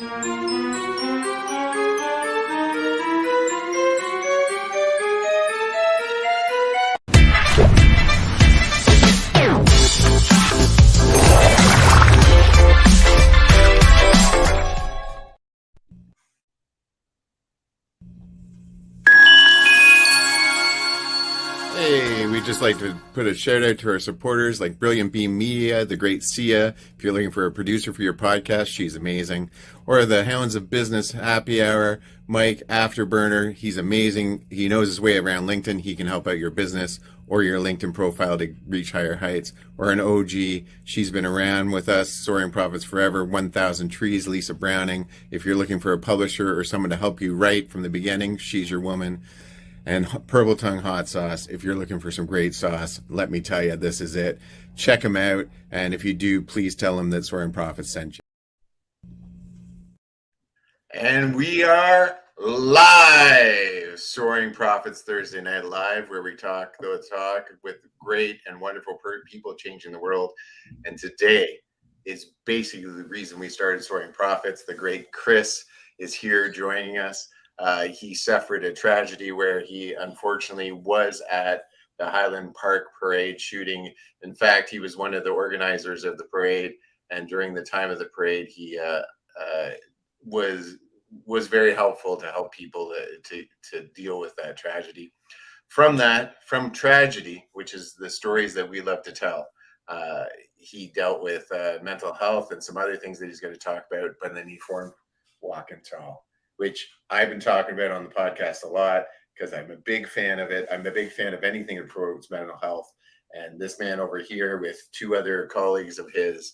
Hey, we'd just like to put a shout out to our supporters like Brilliant Beam Media, the great Sia. If you're looking for a producer for your podcast, she's amazing. Or the Hounds of Business Happy Hour, Mike Afterburner. He's amazing. He knows his way around LinkedIn. He can help out your business or your LinkedIn profile to reach higher heights. Or an OG. She's been around with us, Soaring Profits Forever, 1,000 Trees, Lisa Browning. If you're looking for a publisher or someone to help you write from the beginning, she's your woman. And Purple Tongue Hot Sauce. If you're looking for some great sauce, let me tell you, this is it. Check them out. And if you do, please tell them that Soaring Profits sent you. And we are live. Soaring Profits Thursday Night Live, where we talk the talk with great and wonderful people changing the world. And today is basically the reason we started Soaring Profits. The great Chris is here joining us. He suffered a tragedy where he unfortunately was at the Highland Park parade shooting. In fact, he was one of the organizers of the parade, and during the time of the parade, he was very helpful to help people to deal with that tragedy. From tragedy, which is the stories that we love to tell, he dealt with mental health and some other things that he's going to talk about, but then he formed Walking Tall, which I've been talking about on the podcast a lot because I'm a big fan of it. I'm a big fan of anything that promotes mental health. And this man over here with two other colleagues of his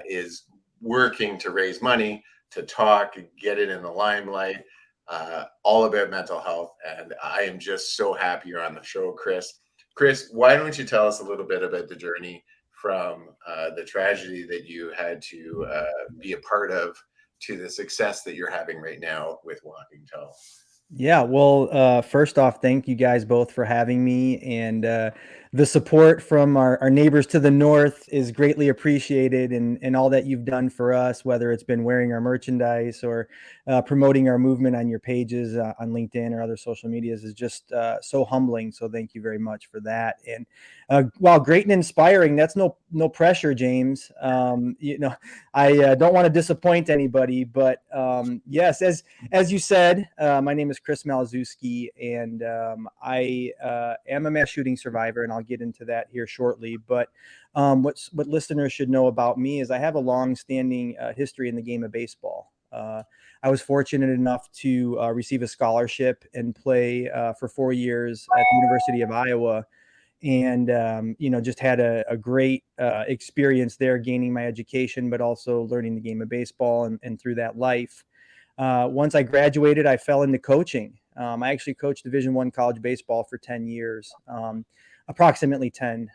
is working to raise money, to talk, get it in the limelight, all about mental health. And I am just so happy you're on the show, Chris. Chris, why don't you tell us a little bit about the journey from the tragedy that you had to be a part of to the success that you're having right now with Walking Tall? Yeah, well, first off, thank you guys both for having me, and the support from our neighbors to the north is greatly appreciated, and all that you've done for us, whether it's been wearing our merchandise or promoting our movement on your pages on LinkedIn or other social medias, is just so humbling. So thank you very much for that. And while great and inspiring, that's no pressure, James. I don't want to disappoint anybody, but yes, as you said, my name is Chris Maliszewski, and I am a mass shooting survivor, and I'll get into that here shortly. But what listeners should know about me is I have a long-standing history in the game of baseball. I was fortunate enough to receive a scholarship and play for 4 years at the University of Iowa. And, just had a great experience there, gaining my education, but also learning the game of baseball and through that life. Once I graduated, I fell into coaching. I actually coached Division I college baseball for 10 years, approximately 10,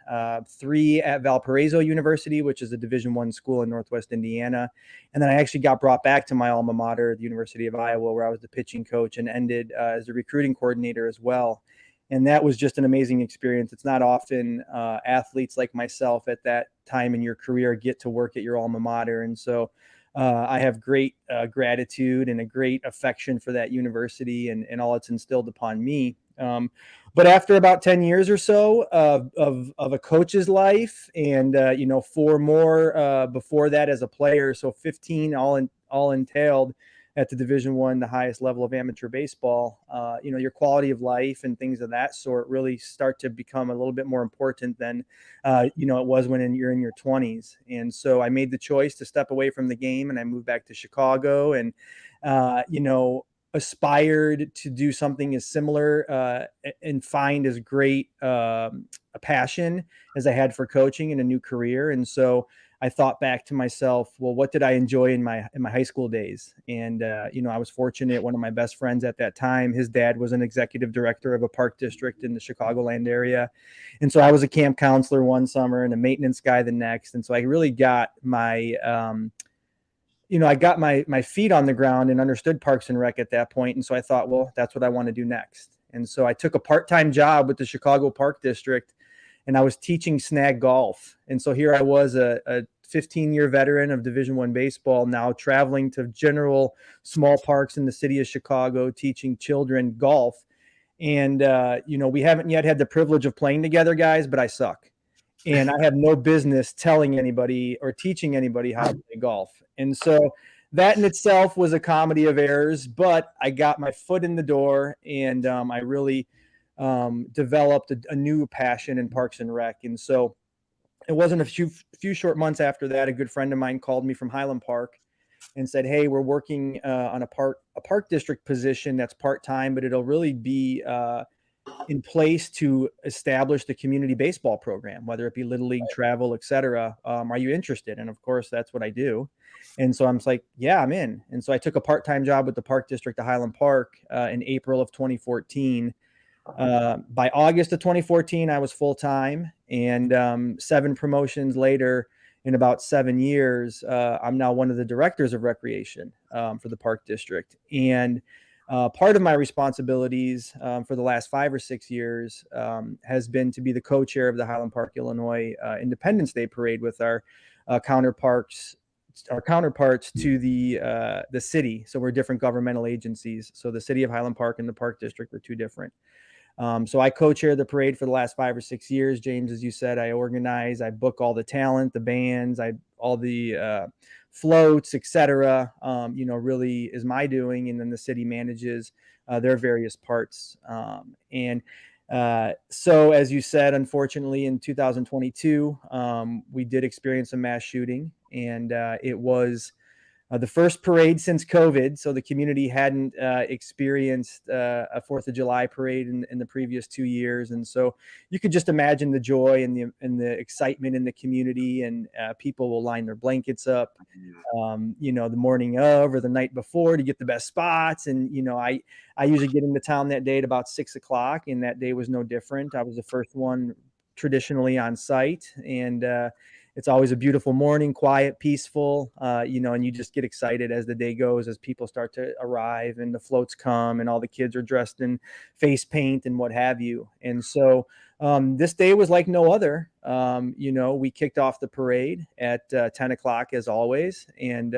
3 at Valparaiso University, which is a Division I school in Northwest Indiana. And then I actually got brought back to my alma mater, the University of Iowa, where I was the pitching coach and ended as a recruiting coordinator as well. And that was just an amazing experience. It's not often athletes like myself at that time in your career get to work at your alma mater. And so I have great gratitude and a great affection for that university and all it's instilled upon me. But after about 10 years or so of a coach's life and, 4 more before that as a player, so 15 all entailed at the Division I, the highest level of amateur baseball, your quality of life and things of that sort really start to become a little bit more important than, it was when you're in your 20s. And so I made the choice to step away from the game, and I moved back to Chicago and, aspired to do something as similar and find as great a passion as I had for coaching in a new career. And so I thought back to myself, well, what did I enjoy in my high school days? And, I was fortunate. One of my best friends at that time, his dad was an executive director of a park district in the Chicagoland area. And so I was a camp counselor one summer and a maintenance guy the next. And so I really got my, my feet on the ground and understood Parks and Rec at that point. And so I thought, well, that's what I want to do next. And so I took a part-time job with the Chicago Park District, and I was teaching snag golf. And so here I was, a 15-year veteran of Division I baseball, now traveling to general small parks in the city of Chicago, teaching children golf. And, we haven't yet had the privilege of playing together, guys, but I suck. And I have no business telling anybody or teaching anybody how to play golf. And so that in itself was a comedy of errors, but I got my foot in the door, and I really developed a new passion in Parks and Rec. And so it wasn't a few short months after that, a good friend of mine called me from Highland Park and said, "Hey, we're working on a park district position that's part-time, but it'll really be in place to establish the community baseball program, whether it be Little League, travel, etc. Are you interested?" And of course, that's what I do. And so I'm like, yeah, I'm in. And so I took a part-time job with the Park District of Highland Park in April of 2014. By August of 2014, I was full-time, and 7 promotions later, in about 7 years, I'm now one of the directors of recreation for the Park District. And part of my responsibilities for the last 5 or 6 years has been to be the co-chair of the Highland Park, Illinois Independence Day Parade with our counterparts to the city. So we're different governmental agencies. So the city of Highland Park and the Park District are 2 different. So I co-chair the parade for the last 5 or 6 years. James, as you said, I organize, I book all the talent, the bands, all the floats, etc. Really is my doing, and then the city manages their various parts. So as you said, unfortunately, in 2022, we did experience a mass shooting, and it was the first parade since COVID. So the community hadn't experienced a 4th of July parade in the previous 2 years. And so you could just imagine the joy and the excitement in the community, and people will line their blankets up, the morning of or the night before to get the best spots. And, I usually get into town that day at about 6 o'clock, and that day was no different. I was the first one traditionally on site, and it's always a beautiful morning, quiet, peaceful, and you just get excited as the day goes, as people start to arrive and the floats come and all the kids are dressed in face paint and what have you. And so this day was like no other. We kicked off the parade at 10 o'clock as always. And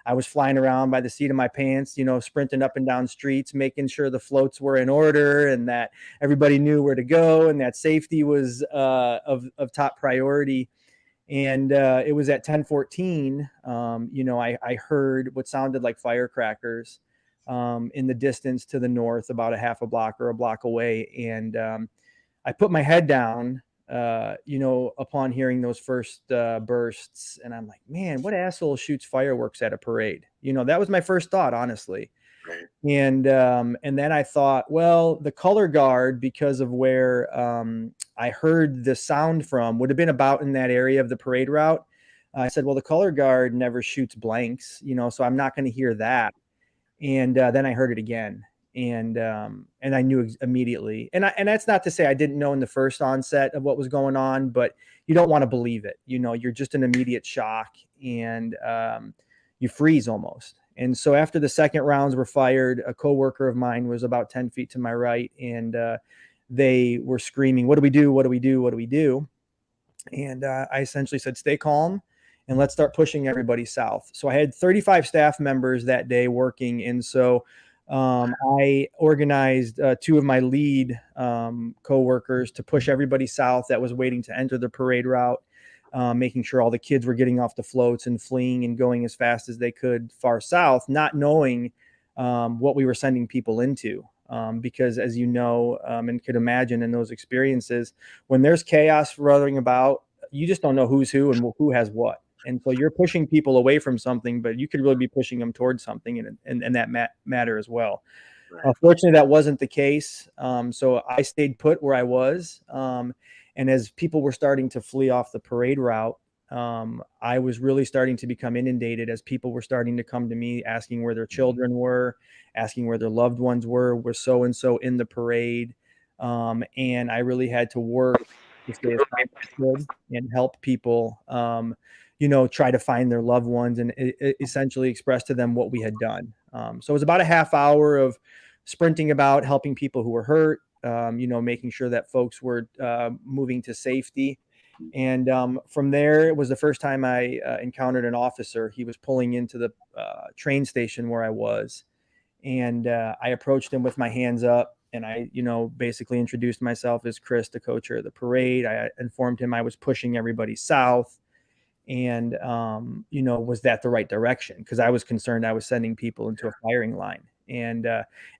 I was flying around by the seat of my pants, sprinting up and down streets, making sure the floats were in order and that everybody knew where to go and that safety was of top priority. And it was at 10:14, I heard what sounded like firecrackers in the distance to the north, about a half a block or a block away. And I put my head down, upon hearing those first bursts. And I'm like, man, what asshole shoots fireworks at a parade? That was my first thought, honestly. Right. And then I thought, well, the color guard, because of where I heard the sound from, would have been about in that area of the parade route. I said, well, the color guard never shoots blanks, so I'm not going to hear that. And then I heard it again, and I knew immediately. And that's not to say I didn't know in the first onset of what was going on, but you don't want to believe it. You're just in immediate shock, and you freeze almost. And so after the second rounds were fired, a coworker of mine was about 10 feet to my right, and they were screaming, "What do we do? What do we do? What do we do?" And I essentially said, "Stay calm and let's start pushing everybody south." So I had 35 staff members that day working. And so I organized 2 of my lead coworkers to push everybody south that was waiting to enter the parade route, making sure all the kids were getting off the floats and fleeing and going as fast as they could far south, not knowing what we were sending people into. Because as you know, and could imagine in those experiences, when there's chaos running about, you just don't know who's who and who has what. And so you're pushing people away from something, but you could really be pushing them towards something in that matter as well. Right. Unfortunately, that wasn't the case. So I stayed put where I was. And as people were starting to flee off the parade route, I was really starting to become inundated as people were starting to come to me asking where their children were, asking where their loved ones were so-and-so in the parade. And I really had to work to stay as calm as I could and help people, try to find their loved ones and essentially express to them what we had done. So it was about a half hour of sprinting about, helping people who were hurt, making sure that folks were moving to safety. And from there, it was the first time I encountered an officer. He was pulling into the train station where I was. And I approached him with my hands up. And I, basically introduced myself as Chris, the co-chair of the parade. I informed him I was pushing everybody south. And, was that the right direction? Because I was concerned I was sending people into a firing line. And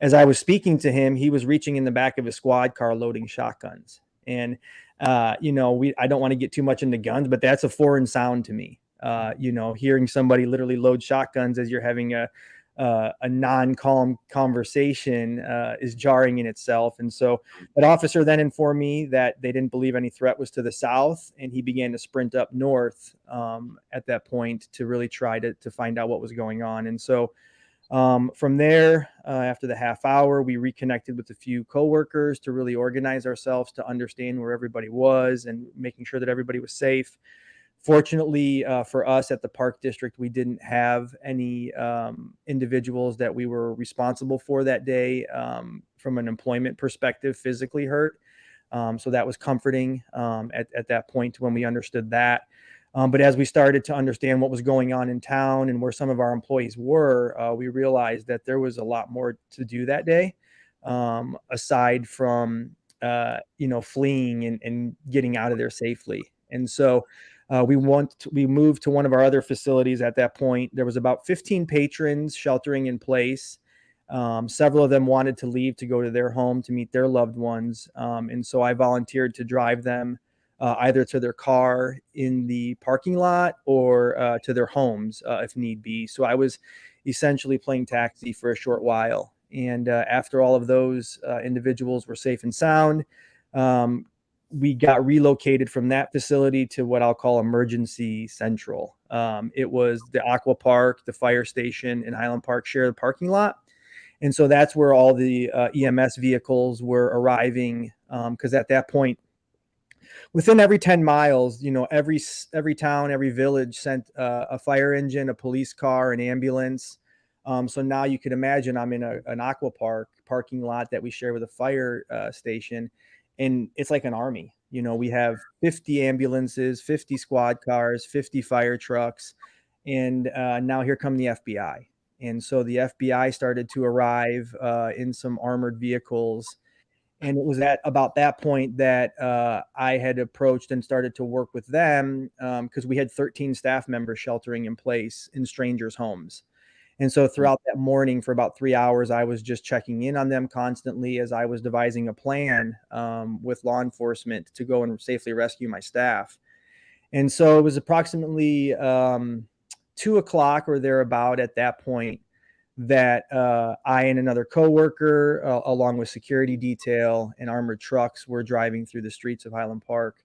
as I was speaking to him, he was reaching in the back of his squad car loading shotguns. And, I don't want to get too much into guns, but that's a foreign sound to me. Hearing somebody literally load shotguns as you're having a non-calm conversation is jarring in itself. And so that officer then informed me that they didn't believe any threat was to the south, and he began to sprint up north at that point to really try to find out what was going on. And so from there, after the half hour, we reconnected with a few coworkers to really organize ourselves to understand where everybody was and making sure that everybody was safe. Fortunately for us at the Park District, we didn't have any individuals that we were responsible for that day from an employment perspective physically hurt. So that was comforting at that point when we understood that. But as we started to understand what was going on in town and where some of our employees were, we realized that there was a lot more to do that day, aside from fleeing and getting out of there safely. And so we moved to one of our other facilities at that point. There was about 15 patrons sheltering in place. Several of them wanted to leave to go to their home to meet their loved ones. And so I volunteered to drive them either to their car in the parking lot or to their homes if need be. So I was essentially playing taxi for a short while. And after all of those individuals were safe and sound, we got relocated from that facility to what I'll call Emergency Central. It was the Aqua Park, the fire station, and Highland Park share the parking lot. And so that's where all the EMS vehicles were arriving. Because at that point, within every 10 miles, every town, every village sent a fire engine, a police car, an ambulance. So now you can imagine I'm in an Aqua Park parking lot that we share with a fire station. And it's like an army. We have 50 ambulances, 50 squad cars, 50 fire trucks. And now here come the FBI. And so the FBI started to arrive in some armored vehicles. And it was at about that point that I had approached and started to work with them because we had 13 staff members sheltering in place in strangers' homes. And so throughout that morning for about 3 hours, I was just checking in on them constantly as I was devising a plan with law enforcement to go and safely rescue my staff. And so it was approximately 2 o'clock or thereabout at that point that I and another coworker, along with security detail and armored trucks, were driving through the streets of Highland Park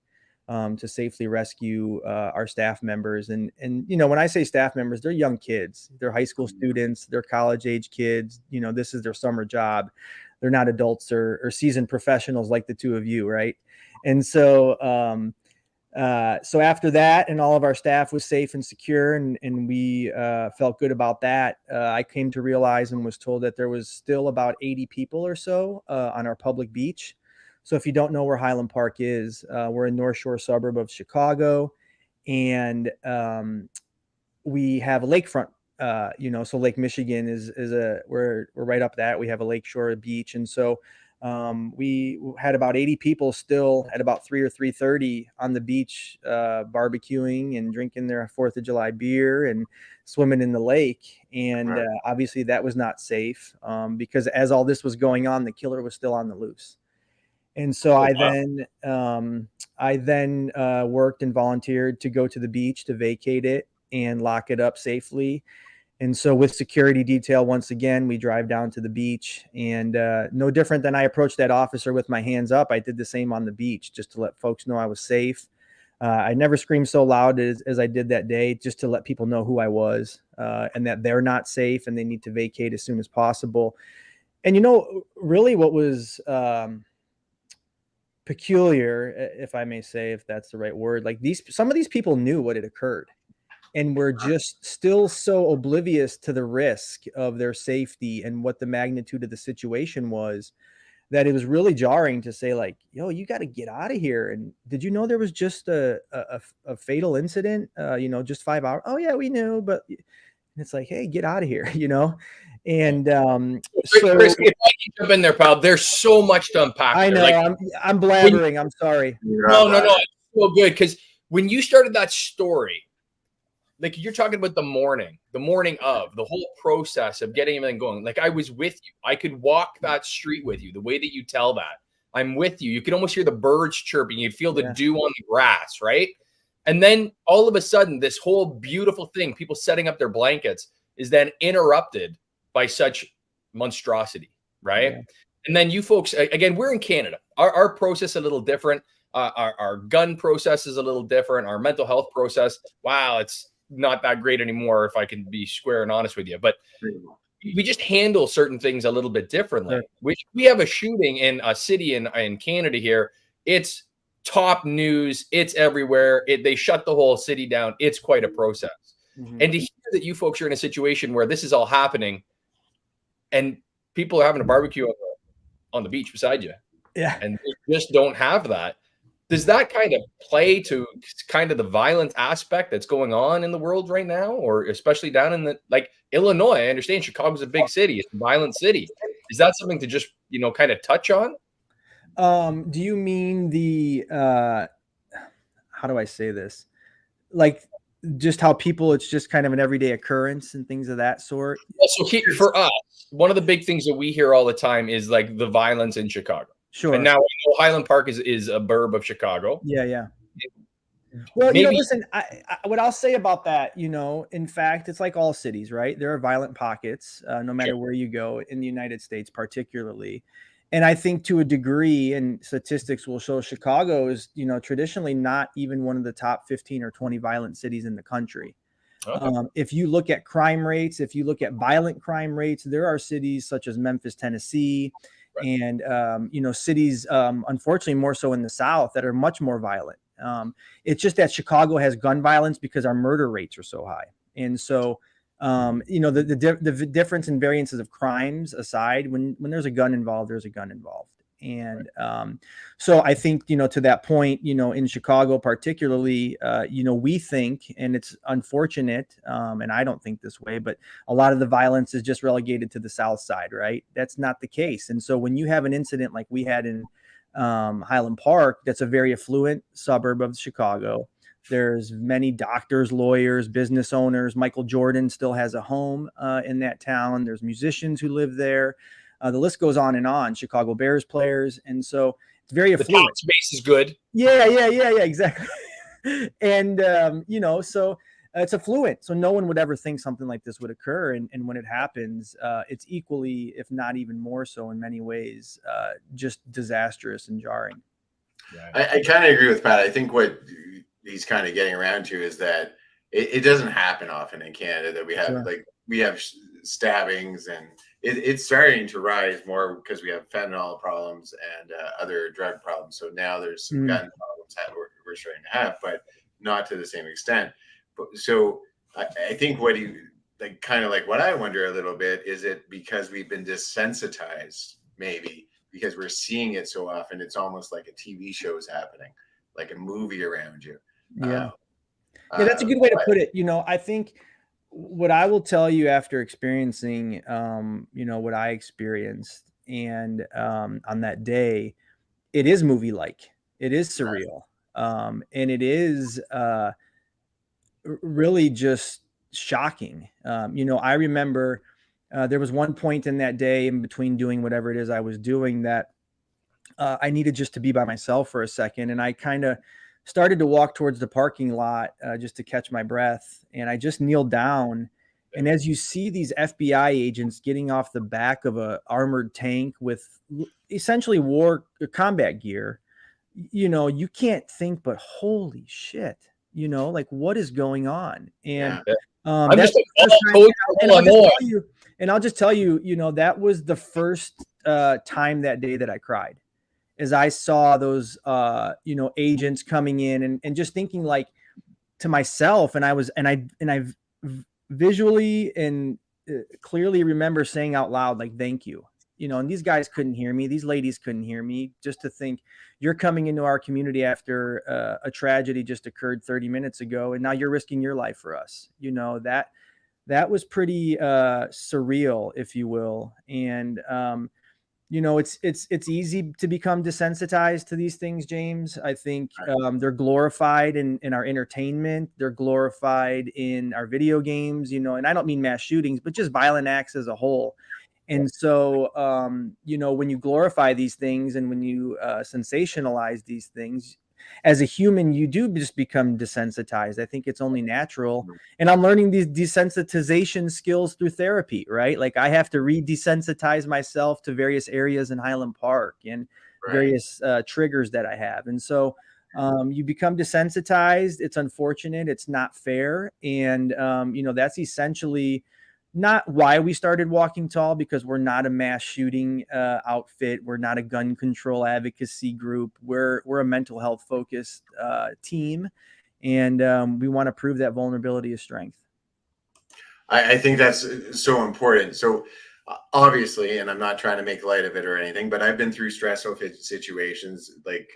to safely rescue our staff members. And when I say staff members, they're young kids. They're high school students. They're college age kids. This is their summer job. They're not adults or seasoned professionals like the two of you, right? And so so after that, and all of our staff was safe and secure, and we felt good about that, I came to realize and was told that there was still about 80 people or so on our public beach. So if you don't know where Highland Park is, we're a North Shore suburb of Chicago, and we have a lakefront. So Lake Michigan is we're right up that. We have a lakeshore beach, and so we had about 80 people still at about 3 or 3:30 on the beach, barbecuing and drinking their 4th of July beer and swimming in the lake. And obviously that was not safe because as all this was going on, the killer was still on the loose. And so I then worked and volunteered to go to the beach to vacate it and lock it up safely. And so with security detail, once again, we drive down to the beach, and no different than I approached that officer with my hands up, I did the same on the beach just to let folks know I was safe. I never screamed so loud as I did that day, just to let people know who I was and that they're not safe and they need to vacate as soon as possible. And, really what was peculiar, if I may say, if that's the right word, like some of these people knew what had occurred and were just still so oblivious to the risk of their safety and what the magnitude of the situation was, that it was really jarring to say like, yo, you got to get out of here. And did you know there was just a fatal incident, just 5 hours? Oh yeah, we knew, but it's like, hey, get out of here, And Chris, so if I can jump in there, pal, there's so much to unpack I there. know Like, I'm blabbering. I'm sorry. no, it's so good, because when you started that story, like you're talking about the morning of the whole process of getting everything going. Like I was with you. I could walk that street with you. The way that you tell that, I'm with you. You could almost hear the birds chirping. You'd feel the dew on the grass, right? And then all of a sudden, this whole beautiful thing, people setting up their blankets, is then interrupted by such monstrosity, right? Yeah. And then you folks, again, we're in Canada. Our process is a little different. Our gun process is a little different. Our mental health process, wow, it's not that great anymore, if I can be square and honest with you. But we just handle certain things a little bit differently. Sure. Which we have a shooting in a city in Canada here. It's top news. It's everywhere. They shut the whole city down. It's quite a process. Mm-hmm. And to hear that you folks are in a situation where this is all happening and people are having a barbecue on the beach beside you. Yeah. And they just don't have that. Does that kind of play to kind of the violent aspect that's going on in the world right now, or especially down in like Illinois? I understand Chicago's a big city. It's a violent city. Is that something to just, kind of touch on? Do you mean the, how do I say this? Like just how people, it's just kind of an everyday occurrence and things of that sort. So for us, one of the big things that we hear all the time is like the violence in Chicago. Sure. And now we know Highland Park is a burb of Chicago. Yeah. Well, listen, what I'll say about that, in fact, it's like all cities, right? There are violent pockets, no matter where you go in the United States, particularly. And I think to a degree, and statistics will show, Chicago is, traditionally not even one of the top 15 or 20 violent cities in the country. Okay. If you look at crime rates, if you look at violent crime rates, there are cities such as Memphis, Tennessee, and, cities, unfortunately, more so in the South, that are much more violent. It's just that Chicago has gun violence because our murder rates are so high. And so, the difference in variances of crimes aside, when there's a gun involved, there's a gun involved. And so I think, to that point, in Chicago particularly, we think, and it's unfortunate, and I don't think this way, but a lot of the violence is just relegated to the South side, right? That's not the case. And so when you have an incident like we had in Highland Park, that's a very affluent suburb of Chicago. There's many doctors, lawyers, business owners. Michael Jordan still has a home in that town. There's musicians who live there. The list goes on and on. Chicago Bears players. And so it's very affluent. The space is good. Yeah, exactly. And, so it's affluent. So no one would ever think something like this would occur. And when it happens, it's equally, if not even more so in many ways, just disastrous and jarring. I kind of agree with Pat. I think what he's kind of getting around to is that it doesn't happen often in Canada that we have we have stabbings, and it's starting to rise more because we have fentanyl problems and other drug problems. So now there's some gun problems that we're starting to have, but not to the same extent. But so I think what what I wonder a little bit, is it because we've been desensitized, maybe because we're seeing it so often, it's almost like a TV show is happening, like a movie around you. Yeah, that's a good way to put it. I think what I will tell you after experiencing, what I experienced, and on that day, it is movie-like. It is surreal, and it is really just shocking. I remember there was one point in that day, in between doing whatever it is I was doing, that I needed just to be by myself for a second, and I kind of started to walk towards the parking lot just to catch my breath. And I just kneeled down. And as you see these FBI agents getting off the back of a armored tank with essentially combat gear, you can't think but holy shit, like what is going on? And I'm just I'll just tell you, that was the first time that day that I cried, as I saw those, agents coming in, and just thinking like to myself, and I visually and clearly remember saying out loud, like, thank you. you know, and these guys couldn't hear me. These ladies couldn't hear me. Just to think you're coming into our community after a tragedy just occurred 30 minutes ago, and now you're risking your life for us. You know, that was pretty surreal, if you will. And you know, it's easy to become desensitized to these things, James. I think they're glorified in our entertainment. They're glorified in our video games, you know, and I don't mean mass shootings, but just violent acts as a whole. And so, you know, when you glorify these things and when you sensationalize these things, as a human, you do just become desensitized. I think it's only natural. And I'm learning these desensitization skills through therapy, right? Like I have to re-desensitize myself to various areas in Highland Park and various triggers that I have. And so you become desensitized. It's unfortunate. It's not fair. And, you know, that's essentially not why we started Walking Tall, because we're not a mass shooting outfit. We're not a gun control advocacy group. We're a mental health focused team. And we want to prove that vulnerability is strength. I think that's so important. So obviously, and I'm not trying to make light of it or anything, but I've been through stressful situations. Like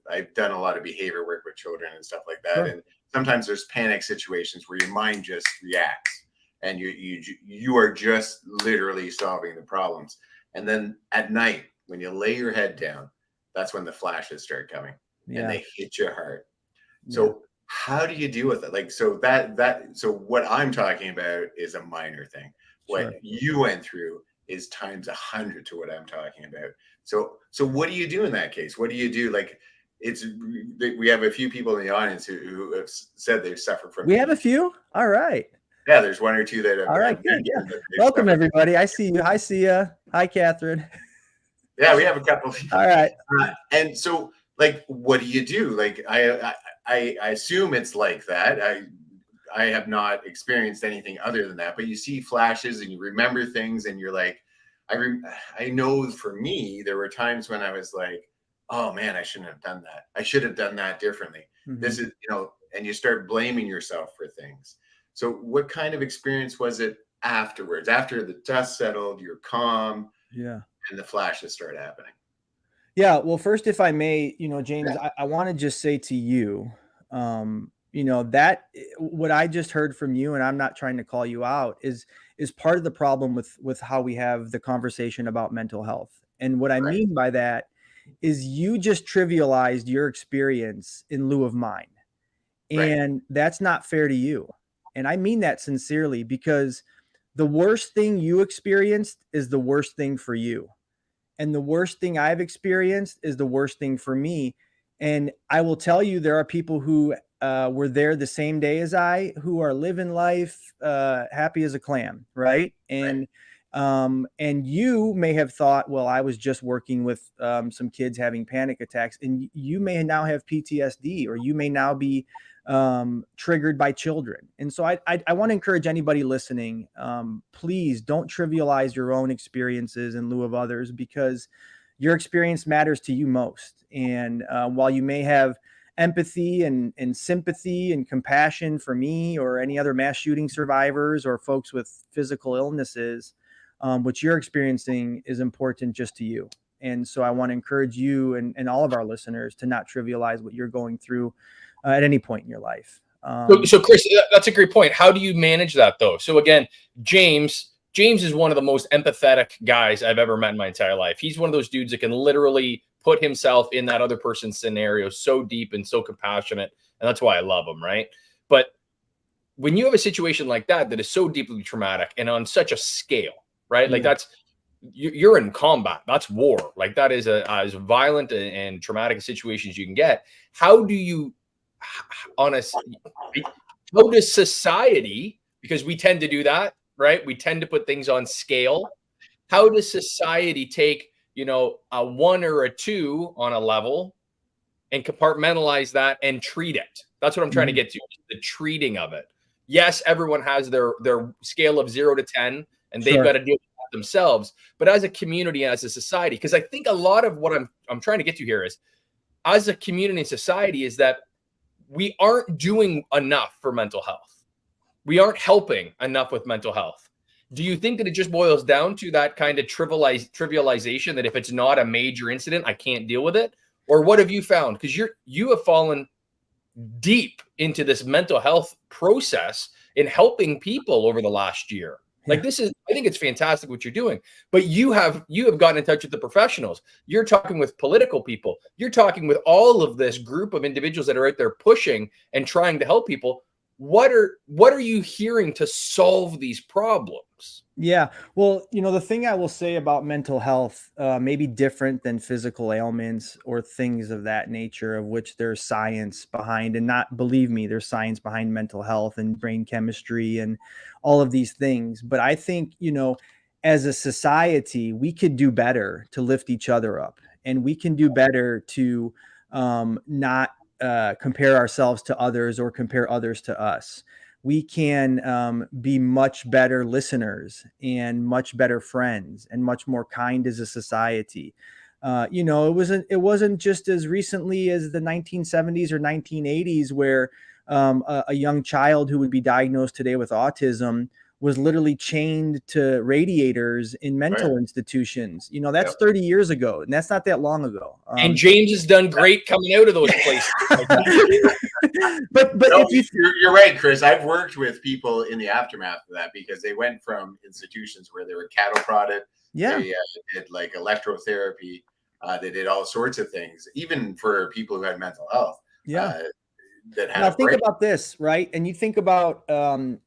I've done a lot of behavior work with children and stuff like that. Sure. And sometimes there's panic situations where your mind just reacts. And you are just literally solving the problems. And then at night, when you lay your head down, that's when the flashes start coming and they hit your heart. So how do you deal with it? Like, so so what I'm talking about is a minor thing. What you went through is times 100 to what I'm talking about. So what do you do in that case? What do you do? Like, we have a few people in the audience who have said they've suffered from. We have a few. All right. Yeah, there's one or two that have. All right, good. Yeah. Welcome, everybody. I see you. Hi, Sia. Hi, Catherine. Yeah, we have a couple. All right. And so, like, what do you do? Like, I assume it's like that. I have not experienced anything other than that. But you see flashes and you remember things, and you're like, I know for me, there were times when I was like, oh man, I shouldn't have done that. I should have done that differently. Mm-hmm. This is, you know, and you start blaming yourself for things. So what kind of experience was it afterwards? After the dust settled, you're calm, and the flashes start happening. Yeah. Well, first, if I may, you know, James, I want to just say to you, you know, that what I just heard from you, and I'm not trying to call you out, is part of the problem with how we have the conversation about mental health. And what I mean by that is you just trivialized your experience in lieu of mine. And that's not fair to you. And I mean that sincerely, because the worst thing you experienced is the worst thing for you. And the worst thing I've experienced is the worst thing for me. And I will tell you, there are people who were there the same day as I, who are living life happy as a clam, right? And you may have thought, well, I was just working with some kids having panic attacks, and you may now have PTSD, or you may now be triggered by children. And so I want to encourage anybody listening, please don't trivialize your own experiences in lieu of others, because your experience matters to you most. And while you may have empathy and sympathy and compassion for me or any other mass shooting survivors or folks with physical illnesses, what you're experiencing is important just to you. And so I want to encourage you and all of our listeners to not trivialize what you're going through at any point in your life. So Chris, that's a great point. How do you manage that though? So again, James is one of the most empathetic guys I've ever met in my entire life. He's one of those dudes that can literally put himself in that other person's scenario so deep and so compassionate. And that's why I love him. Right. But when you have a situation like that is so deeply traumatic and on such a scale, right? Like you're in combat. That's war. Like that is as violent and traumatic a situation as you can get. How do you, how does society, because we tend to do that, right? We tend to put things on scale. How does society take, you know, a 1 or a 2 on a level and compartmentalize that and treat it? That's what I'm trying to get to, the treating of it. Yes, everyone has their scale of 0 to 10, and they've got to deal with that themselves. But as a community, as a society, because I think a lot of what I'm trying to get to here is, as a community and society, is that we aren't doing enough for mental health. We aren't helping enough with mental health. Do you think that it just boils down to that kind of trivialization, that if it's not a major incident, I can't deal with it? Or what have you found? Because you have fallen deep into this mental health process in helping people over the last year. Like, this is, I think it's fantastic what you're doing, but you have gotten in touch with the professionals. You're talking with political people. You're talking with all of this group of individuals that are out there pushing and trying to help people. What are you hearing to solve these problems? Yeah. Well, the thing I will say about mental health may be different than physical ailments or things of that nature, of which there's science behind, and not, believe me, there's science behind mental health and brain chemistry and all of these things. But I think, as a society, we could do better to lift each other up, and we can do better to not compare ourselves to others or compare others to us. We can be much better listeners and much better friends and much more kind as a society. It wasn't just as recently as the 1970s or 1980s where a young child who would be diagnosed today with autism was literally chained to radiators in mental institutions. That's 30 years ago, and that's not that long ago. And James has done great coming out of those places. but no, you're right, Chris. I've worked with people in the aftermath of that, because they went from institutions where they were cattle prodded. Yeah. They did like electrotherapy. They did all sorts of things, even for people who had mental health. Yeah. That had now think about this, right? And you think about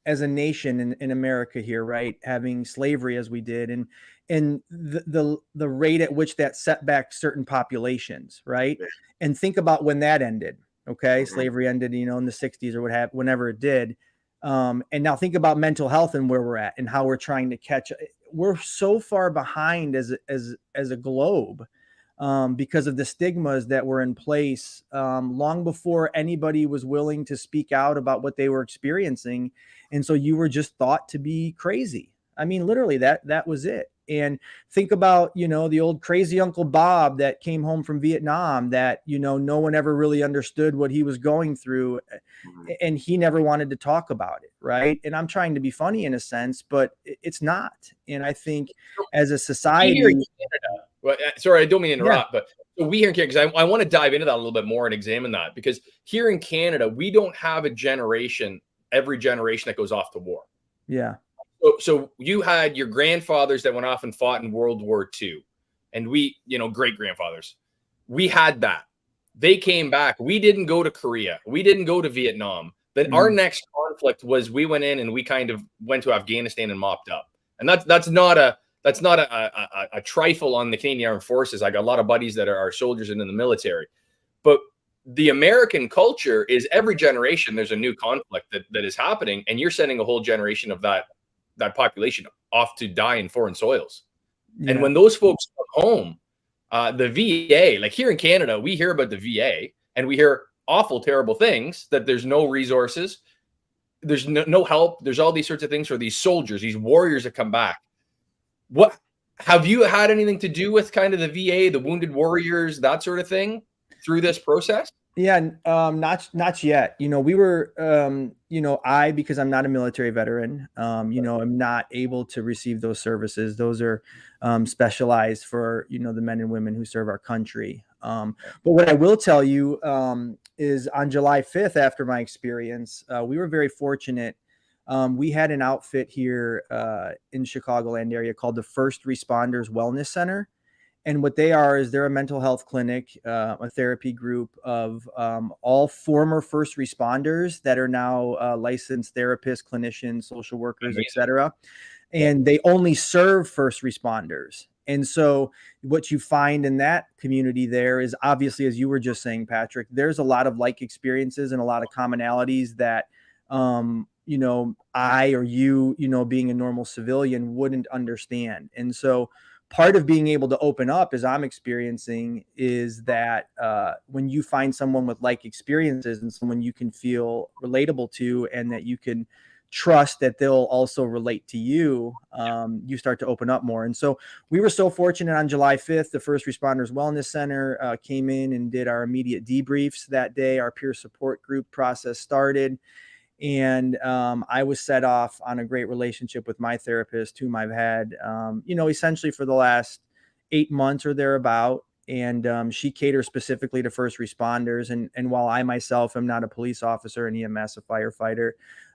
as a nation in America here, right, having slavery as we did, and the rate at which that set back certain populations, right? Yeah. And think about when that ended. Okay, Mm-hmm. Slavery ended, in the 60s or whenever it did. And now think about mental health and where we're at and how we're trying to catch. We're so far behind as a globe. Because of the stigmas that were in place long before anybody was willing to speak out about what they were experiencing. And so you were just thought to be crazy. I mean, literally that was it. And think about, the old crazy Uncle Bob that came home from Vietnam that, no one ever really understood what he was going through. Mm-hmm. And he never wanted to talk about it. Right. And I'm trying to be funny in a sense, but it's not. And I think as a society, well, sorry, I don't mean to interrupt, but we here in Canada, because I want to dive into that a little bit more and examine that, because here in Canada, we don't have every generation that goes off to war. Yeah. So you had your grandfathers that went off and fought in World War II, and we, great grandfathers, we had that. They came back. We didn't go to Korea. We didn't go to Vietnam. Then our next conflict was we went in and we kind of went to Afghanistan and mopped up. And that's not a trifle on the Canadian Armed Forces. I got a lot of buddies that are soldiers and in the military. But the American culture is every generation there's a new conflict that is happening, and you're sending a whole generation of that population off to die in foreign soils. Yeah. And when those folks come home, the VA, like here in Canada, we hear about the VA and we hear awful, terrible things, that there's no resources, there's no help, there's all these sorts of things for these soldiers, these warriors that come back. What have you had anything to do with kind of the VA, the wounded warriors, that sort of thing through this process? Yeah, not yet. We were, because I'm not a military veteran, I'm not able to receive those services. Those are specialized for, the men and women who serve our country. But what I will tell you is on July 5th, after my experience, we were very fortunate. We had an outfit here in Chicagoland area called the First Responders Wellness Center. And what they are is they're a mental health clinic, a therapy group of all former first responders that are now licensed therapists, clinicians, social workers, etc. And they only serve first responders. And so what you find in that community there is, obviously, as you were just saying, Patrick, there's a lot of like experiences and a lot of commonalities that, I or you, being a normal civilian wouldn't understand. And so part of being able to open up, as I'm experiencing, is that when you find someone with like experiences and someone you can feel relatable to and that you can trust that they'll also relate to you, you start to open up more. And so we were so fortunate on July 5th, the First Responders Wellness Center came in and did our immediate debriefs that day. Our peer support group process started. And I was set off on a great relationship with my therapist, whom I've had, essentially for the last 8 months or thereabout. And she caters specifically to first responders. And while I myself am not a police officer, an EMS, a firefighter,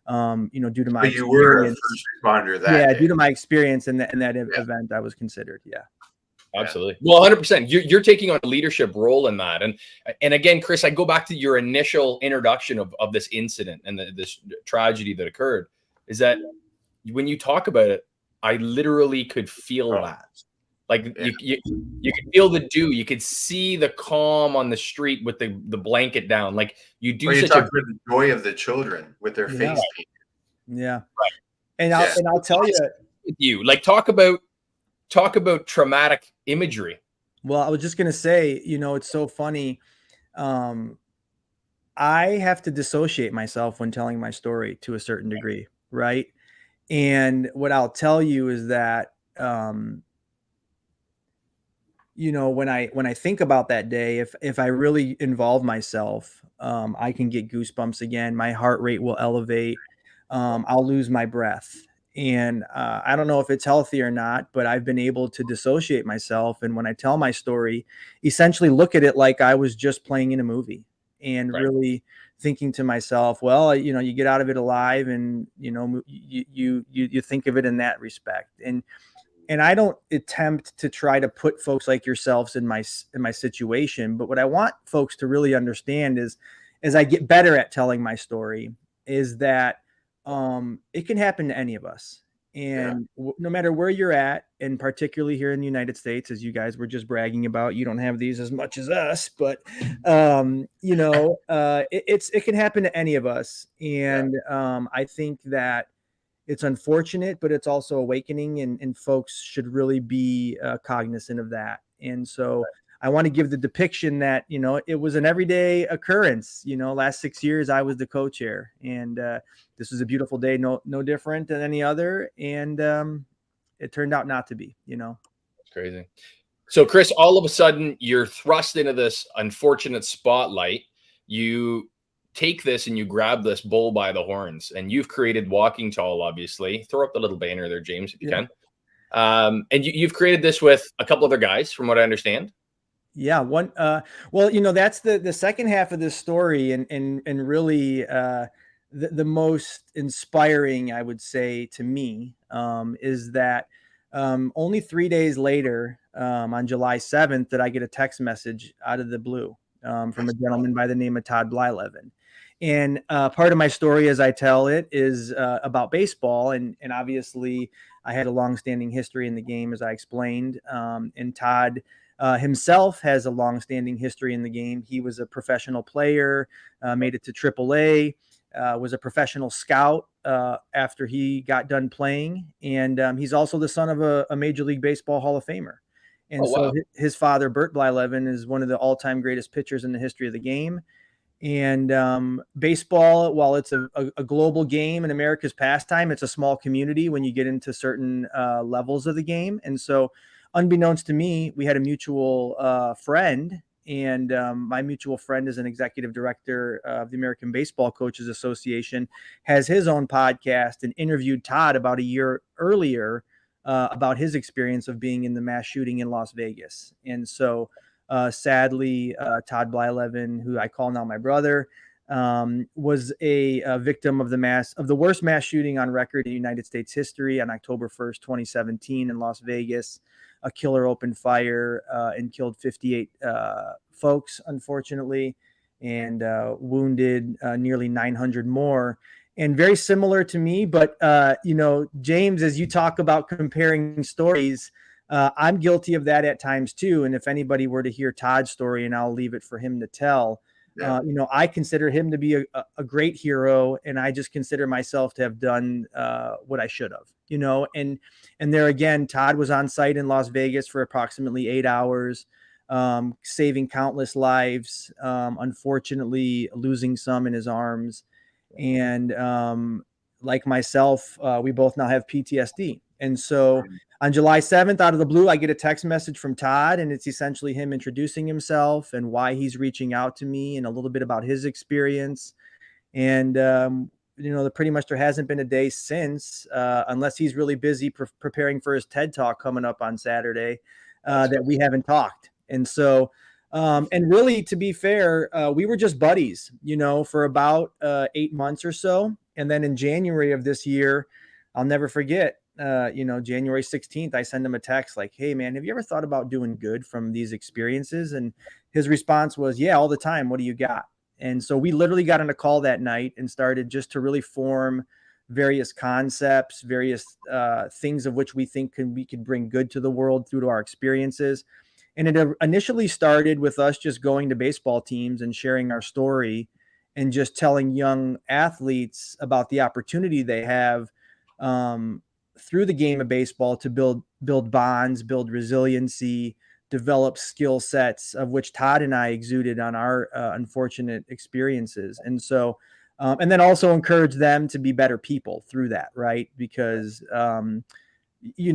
due to my But you were a experience, first responder that day. due to my experience in that event, I was considered. Yeah. Absolutely. Well, 100%. You're taking on a leadership role in that. And again, Chris, I go back to your initial introduction of this incident and this tragedy that occurred, is that when you talk about it, I literally could feel that. Like you could feel the dew. You could see the calm on the street with the blanket down. Like you do you such talk about the joy of the children with their face painted. Yeah. Right. And I'll tell you, like talk about traumatic imagery. Well, I was just going to say, it's so funny. I have to dissociate myself when telling my story to a certain degree. Right. And what I'll tell you is that, when I think about that day, if I really involve myself, I can get goosebumps again. My heart rate will elevate. I'll lose my breath. And I don't know if it's healthy or not, but I've been able to dissociate myself. And when I tell my story, essentially look at it like I was just playing in a movie and really thinking to myself, well, you get out of it alive, and, you think of it in that respect. And I don't attempt to try to put folks like yourselves in my situation. But what I want folks to really understand is, as I get better at telling my story, is that it can happen to any of us. And no matter where you're at, and particularly here in the United States, as you guys were just bragging about, you don't have these as much as us, but it can happen to any of us. And I think that it's unfortunate, but it's also awakening, and folks should really be cognizant of that. And so I want to give the depiction that, it was an everyday occurrence. Last 6 years, I was the co-chair, and this was a beautiful day, no different than any other. And it turned out not to be, It's crazy. So Chris, all of a sudden you're thrust into this unfortunate spotlight. You take this and you grab this bull by the horns, and you've created Walking Tall, obviously. Throw up the little banner there, James, if you can. And you've created this with a couple other guys, from what I understand. Yeah. One, well, that's the second half of this story, and really the most inspiring, I would say, to me, is that only 3 days later, on July 7th, that I get a text message out of the blue from a gentleman by the name of Todd Blylevin. And part of my story, as I tell it, is about baseball. And obviously, I had a longstanding history in the game, as I explained. And Todd himself has a longstanding history in the game. He was a professional player, made it to AAA, was a professional scout after he got done playing. And he's also the son of a Major League Baseball Hall of Famer. And so his father, Bert Blylevin, is one of the all-time greatest pitchers in the history of the game. And baseball, while it's a global game and America's pastime, it's a small community when you get into certain levels of the game. And so, unbeknownst to me, we had a mutual friend, and my mutual friend is an executive director of the American Baseball Coaches Association, has his own podcast, and interviewed Todd about a year earlier about his experience of being in the mass shooting in Las Vegas. And so sadly, Todd Blylevin, who I call now my brother, was a victim of the worst mass shooting on record in United States history on October 1st, 2017 in Las Vegas. A killer opened fire and killed 58 folks, unfortunately, and wounded nearly 900 more. And very similar to me, but James, as you talk about comparing stories, I'm guilty of that at times too. And if anybody were to hear Todd's story, and I'll leave it for him to tell, I consider him to be a great hero, and I just consider myself to have done what I should have, and there again, Todd was on site in Las Vegas for approximately 8 hours, saving countless lives, unfortunately losing some in his arms. And like myself, we both now have PTSD. And so on July 7th, out of the blue, I get a text message from Todd, and it's essentially him introducing himself and why he's reaching out to me, and a little bit about his experience. And pretty much there hasn't been a day since, unless he's really busy preparing for his TED Talk coming up on Saturday, that we haven't talked. And so, and really, to be fair, we were just buddies, for about 8 months or so. And then in January of this year, I'll never forget, January 16th, I send him a text like, "Hey man, have you ever thought about doing good from these experiences?" And his response was, "Yeah, all the time. What do you got?" And so we literally got on a call that night and started just to really form various concepts, various things of which we think we could bring good to the world through to our experiences. And it initially started with us just going to baseball teams and sharing our story and just telling young athletes about the opportunity they have through the game of baseball to build bonds, build resiliency, develop skill sets, of which Todd and I exuded on our unfortunate experiences. And so, and then also encourage them to be better people through that, right? Because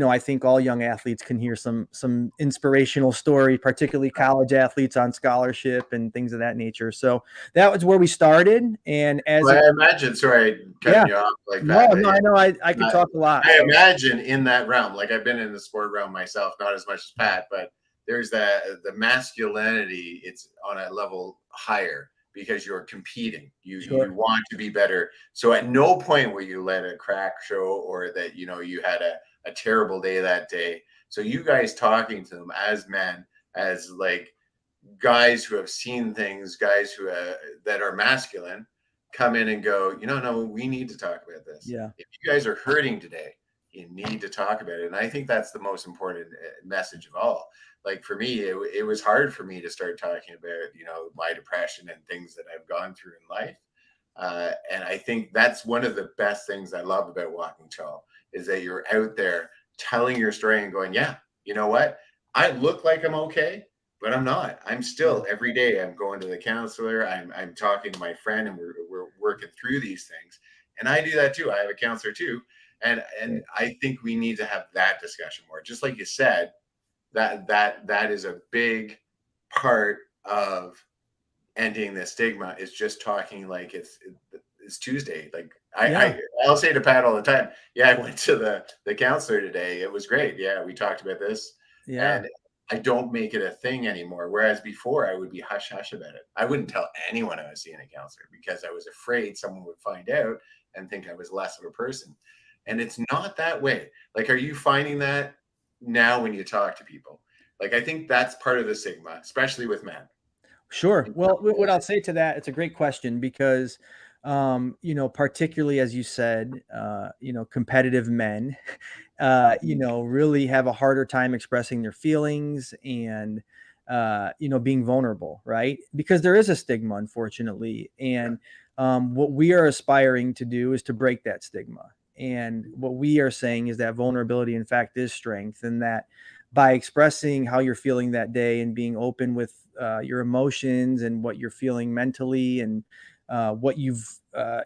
I think all young athletes can hear some inspirational story, particularly college athletes on scholarship and things of that nature. So that was where we started. And as I imagine, sorry, cutting you off like that. No, I know I could talk a lot. I imagine in that realm, like I've been in the sport realm myself, not as much as Pat, but there's the masculinity. It's on a level higher because you're competing. You want to be better. So at no point will you let a crack show or that you had a terrible day that day. So you guys talking to them as men, as like guys who have seen things, guys who that are masculine, come in and go, no, we need to talk about this. Yeah. If you guys are hurting today, you need to talk about it. And I think that's the most important message of all. Like for me, it was hard for me to start talking about, my depression and things that I've gone through in life. And I think that's one of the best things I love about Walking Tall is that you're out there telling your story and going, yeah, you know what? I look like I'm okay, but I'm not. I'm still every day. I'm going to the counselor. I'm talking to my friend, and we're working through these things. And I do that too. I have a counselor too, and I think we need to have that discussion more. Just like you said, that is a big part of ending the stigma. Is just talking like it's Tuesday. Like I'll say to Pat all the time, yeah, I went to the counselor today. It was great. Yeah, we talked about this. Yeah. And I don't make it a thing anymore. Whereas before I would be hush hush about it. I wouldn't tell anyone I was seeing a counselor because I was afraid someone would find out and think I was less of a person. And it's not that way. Like, are you finding that now when you talk to people? Like, I think that's part of the stigma, especially with men. Sure. Well, what I'll say to that, it's a great question because, particularly as you said, competitive men, really have a harder time expressing their feelings and, being vulnerable, right? Because there is a stigma, unfortunately. And what we are aspiring to do is to break that stigma. And what we are saying is that vulnerability, in fact, is strength, and that by expressing how you're feeling that day and being open with your emotions and what you're feeling mentally and what you've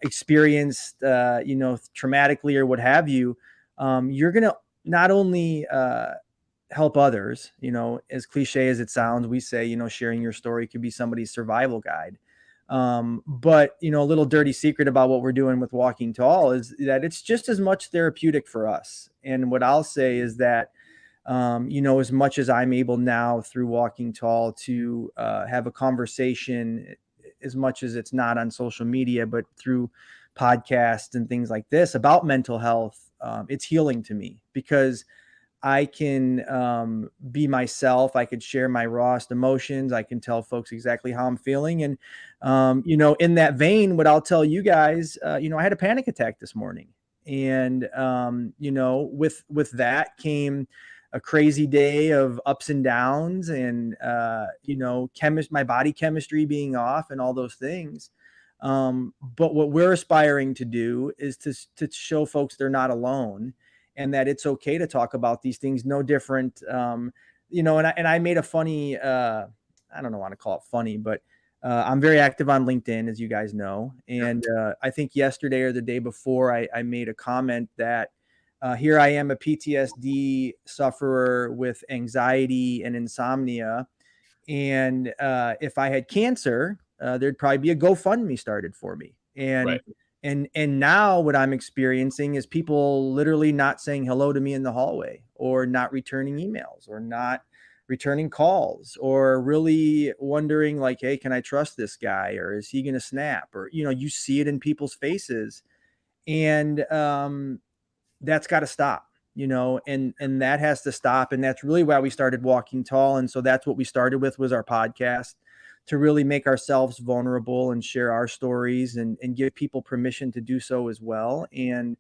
experienced, traumatically or what have you, you're going to not only help others, as cliche as it sounds, we say, sharing your story could be somebody's survival guide. But, a little dirty secret about what we're doing with Walking Tall is that it's just as much therapeutic for us. And what I'll say is that, as much as I'm able now through Walking Tall to have a conversation, as much as it's not on social media, but through podcasts and things like this about mental health, it's healing to me because I can be myself. I could share my rawest emotions. I can tell folks exactly how I'm feeling. And, in that vein, what I'll tell you guys, I had a panic attack this morning. And, with that came a crazy day of ups and downs and, my body chemistry being off and all those things. But what we're aspiring to do is to show folks they're not alone and that it's okay to talk about these things. No different. And I made a funny, I don't want to call it funny, but I'm very active on LinkedIn, as you guys know. And I think yesterday or the day before I made a comment that, here I am, a PTSD sufferer with anxiety and insomnia. And if I had cancer, there'd probably be a GoFundMe started for me. And, right. And now what I'm experiencing is people literally not saying hello to me in the hallway, or not returning emails, or not returning calls, or really wondering like, hey, can I trust this guy, or is he going to snap? Or, you see it in people's faces. And that's got to stop, and that has to stop. And that's really why we started Walking Tall. And so that's what we started with, was our podcast, to really make ourselves vulnerable and share our stories, and give people permission to do so as well. And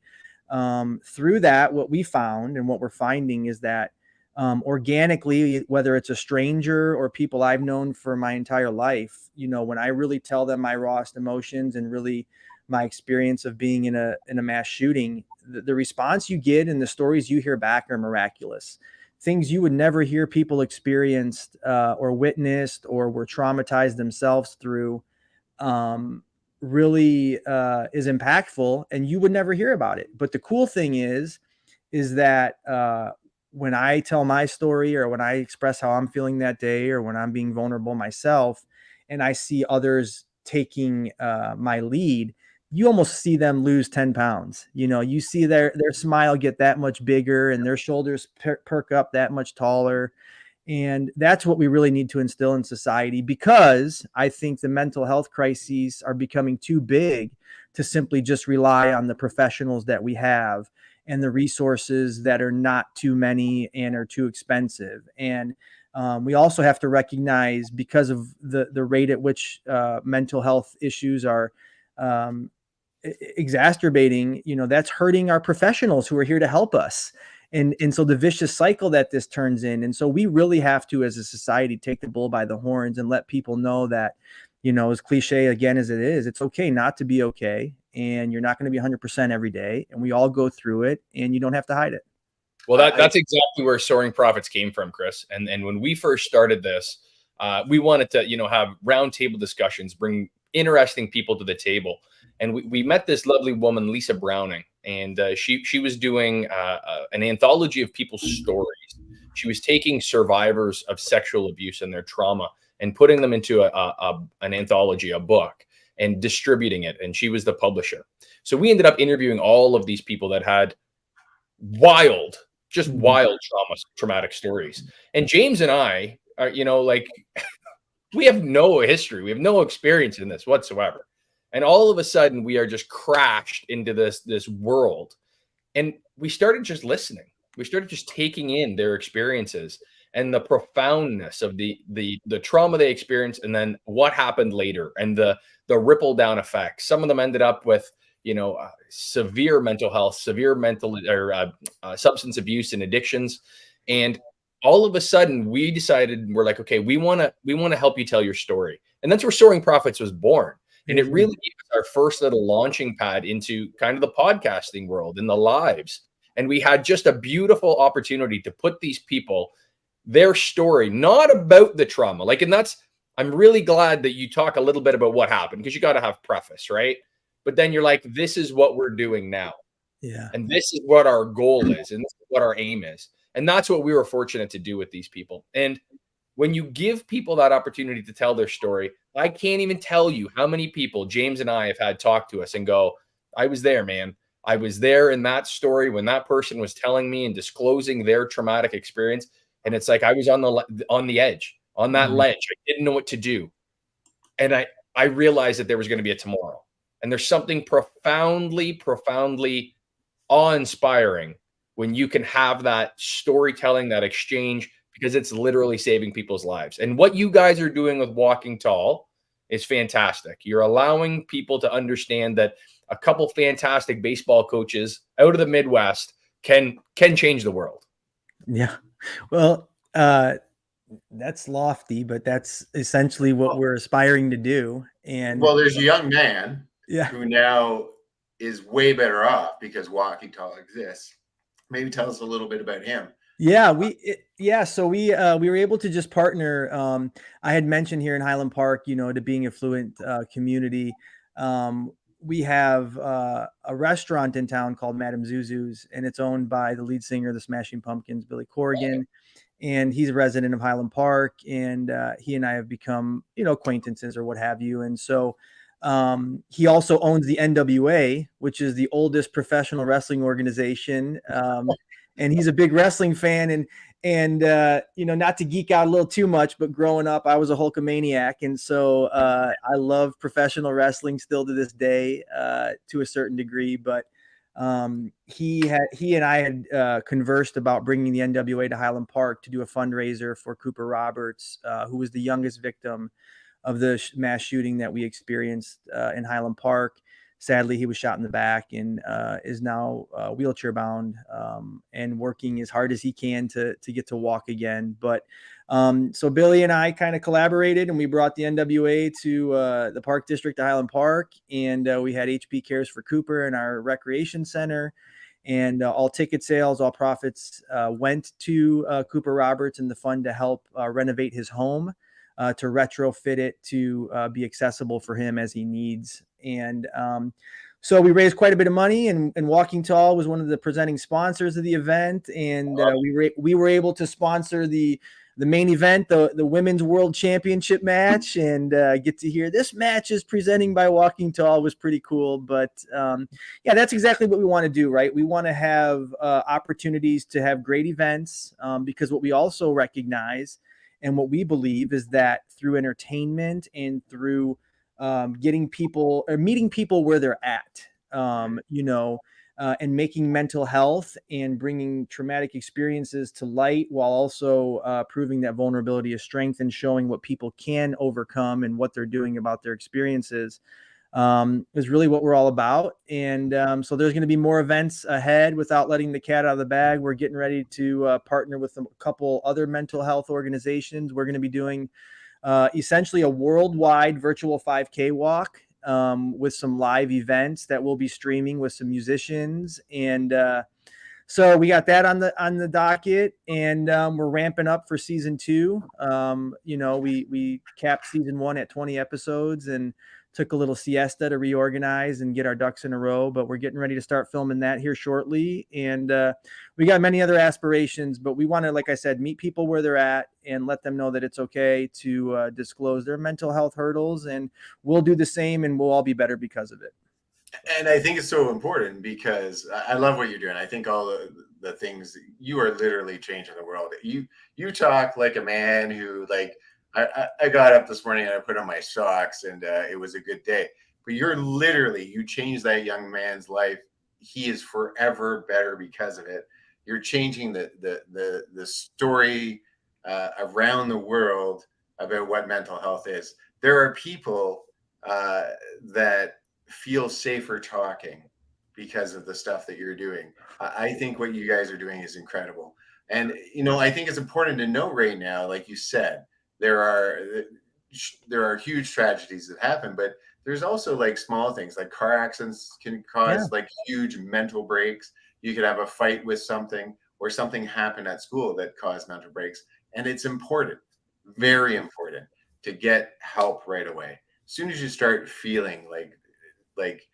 through that, what we found and what we're finding is that organically, whether it's a stranger or people I've known for my entire life, when I really tell them my rawest emotions and really my experience of being in a mass shooting, the response you get and the stories you hear back are miraculous. Things you would never hear people experienced or witnessed or were traumatized themselves through, really is impactful, and you would never hear about it. But the cool thing is that when I tell my story, or when I express how I'm feeling that day, or when I'm being vulnerable myself, and I see others taking my lead, you almost see them lose 10 pounds. You see their smile get that much bigger, and their shoulders perk up that much taller. And that's what we really need to instill in society, because I think the mental health crises are becoming too big to simply just rely on the professionals that we have, and the resources that are not too many and are too expensive. And we also have to recognize, because of the rate at which mental health issues are exacerbating, that's hurting our professionals who are here to help us. And so the vicious cycle that this turns in. And so we really have to, as a society, take the bull by the horns and let people know that, as cliche again as it is, it's okay not to be okay. And you're not going to be 100% every day. And we all go through it, and you don't have to hide it. Well, that's exactly where Soaring Profits came from, Chris. And when we first started this, we wanted to, have roundtable discussions, bring interesting people to the table. And we met this lovely woman, Lisa Browning, and she was doing an anthology of people's stories. She was taking survivors of sexual abuse and their trauma and putting them into an anthology, a book, and distributing it. And she was the publisher. So we ended up interviewing all of these people that had wild traumatic stories. And James and I are, we have no history. We have no experience in this whatsoever. And all of a sudden we are just crashed into this world. And we started just listening. We started just taking in their experiences and the profoundness of the trauma they experienced, and then what happened later, and the ripple down effects. Some of them ended up with, severe mental health, severe mental or substance abuse and addictions. And all of a sudden we decided, we're like, okay, we want to help you tell your story. And that's where Soaring Profits was born. And it really was our first little launching pad into kind of the podcasting world and the lives. And we had just a beautiful opportunity to put these people, their story, not about the trauma. I'm really glad that you talk a little bit about what happened, because you got to have preface, right? But then you're like, this is what we're doing now. Yeah. And this is what our goal is. And this is what our aim is. And that's what we were fortunate to do with these people. And when you give people that opportunity to tell their story, I can't even tell you how many people James and I have had talk to us and go, I was there, man. I was there in that story when that person was telling me and disclosing their traumatic experience. And it's like I was on the edge, on that ledge. I didn't know what to do. And I realized that there was going to be a tomorrow. And there's something profoundly, profoundly awe-inspiring when you can have that storytelling, that exchange, because it's literally saving people's lives. And what you guys are doing with Walking Tall is fantastic. You're allowing people to understand that a couple fantastic baseball coaches out of the Midwest can change the world. Yeah. Well, that's lofty, but that's essentially what we're aspiring to do. And there's a young man who now is way better off because Walking Tall exists. Maybe tell us a little bit about him. So we were able to just partner. I had mentioned here in Highland Park, to being a fluent community. We have a restaurant in town called Madame Zuzu's, and it's owned by the lead singer of the Smashing Pumpkins, Billy Corrigan. And he's a resident of Highland Park, and he and I have become, acquaintances or what have you. And so He also owns the NWA, which is the oldest professional wrestling organization. And he's a big wrestling fan. And not to geek out a little too much, but growing up, I was a Hulkamaniac. And so I love professional wrestling still to this day, to a certain degree. But he and I had conversed about bringing the NWA to Highland Park to do a fundraiser for Cooper Roberts, who was the youngest victim of the mass shooting that we experienced in Highland Park. Sadly, he was shot in the back and is now wheelchair bound and working as hard as he can to get to walk again. But so Billy and I kind of collaborated, and we brought the NWA to the Park District of Highland Park, and we had HP Cares for Cooper in our recreation center. And all ticket sales, all profits went to Cooper Roberts and the fund to help renovate his home, to retrofit it to be accessible for him as he needs. And so we raised quite a bit of money, and Walking Tall was one of the presenting sponsors of the event. And we were able to sponsor the main event, the Women's World Championship match, and get to hear this match is presenting by Walking Tall was pretty cool. But yeah, that's exactly what we want to do, right? We want to have opportunities to have great events, because what we also recognize and what we believe is that through entertainment and through getting people or meeting people where they're at, and making mental health and bringing traumatic experiences to light, while also proving that vulnerability is strength and showing what people can overcome and what they're doing about their experiences, is really what we're all about. And so there's going to be more events ahead. Without letting the cat out of the bag, we're getting ready to partner with a couple other mental health organizations. We're going to be doing essentially a worldwide virtual 5K walk with some live events that we'll be streaming with some musicians. And so we got that on the docket, and we're ramping up for season 2. We capped season 1 at 20 episodes and took a little siesta to reorganize and get our ducks in a row, but we're getting ready to start filming that here shortly. And we got many other aspirations, but we want to, like I said, meet people where they're at and let them know that it's okay to disclose their mental health hurdles, and we'll do the same, and we'll all be better because of it. And I think it's so important because I love what you're doing. I think all the things, you are literally changing the world. You talk like a man who, like, I got up this morning and I put on my socks, and it was a good day. But you changed that young man's life. He is forever better because of it. You're changing the story around the world about what mental health is. There are people that feel safer talking because of the stuff that you're doing. I think what you guys are doing is incredible. And, I think it's important to know right now, like you said, there are huge tragedies that happen, but there's also like small things, like car accidents can cause like huge mental breaks. You could have a fight with something, or something happen at school that caused mental breaks. And it's important, very important, to get help right away. As soon as you start feeling like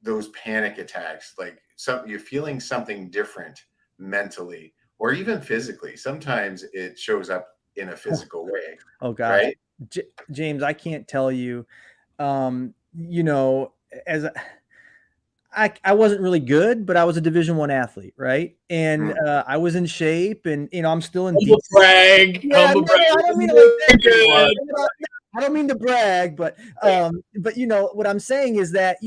those panic attacks, like you're feeling something different mentally or even physically, sometimes it shows up in a physical way. Oh gosh, right? James, I can't tell you, as I wasn't really good, but I was a Division I athlete, right? And I was in shape, and I'm still in humble brag. Yeah, Humble brag. I don't mean it I don't mean to brag, but what I'm saying is that,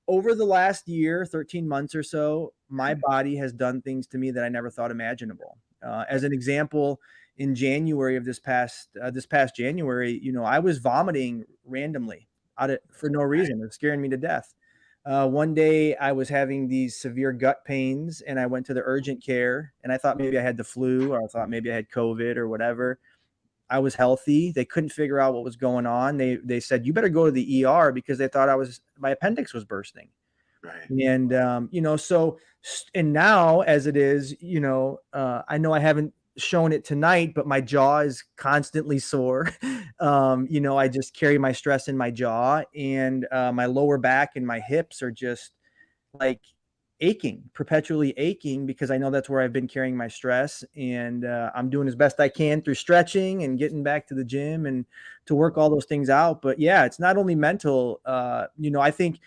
over the last year, 13 months or so, my body has done things to me that I never thought imaginable. As an example, in January of this past January, I was vomiting randomly for no reason. It was scaring me to death. One day I was having these severe gut pains, and I went to the urgent care, and I thought maybe I had the flu, or I thought maybe I had COVID or whatever. I was healthy. They couldn't figure out what was going on. They said, you better go to the ER, because they thought my appendix was bursting. Right. And, and now as it is, I know I haven't shown it tonight, but my jaw is constantly sore. I just carry my stress in my jaw, and my lower back and my hips are just like, aching, perpetually aching, because I know that's where I've been carrying my stress, and I'm doing as best I can through stretching and getting back to the gym and to work all those things out. But yeah, it's not only mental. I think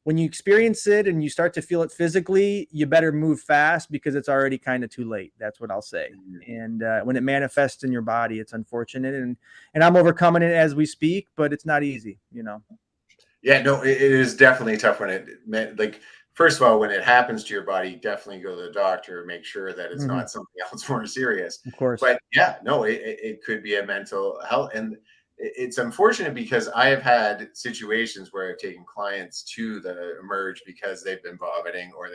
when you experience it and you start to feel it physically, you better move fast because it's already kind of too late. That's what I'll say. And when it manifests in your body, it's unfortunate. And I'm overcoming it as we speak, but it's not easy, Yeah, no, it is definitely tough when like, first of all, when it happens to your body, definitely go to the doctor, make sure that it's not something else more serious. Of course. But yeah, no, it could be a mental health. And it's unfortunate because I have had situations where I've taken clients to the emerge because they've been vomiting or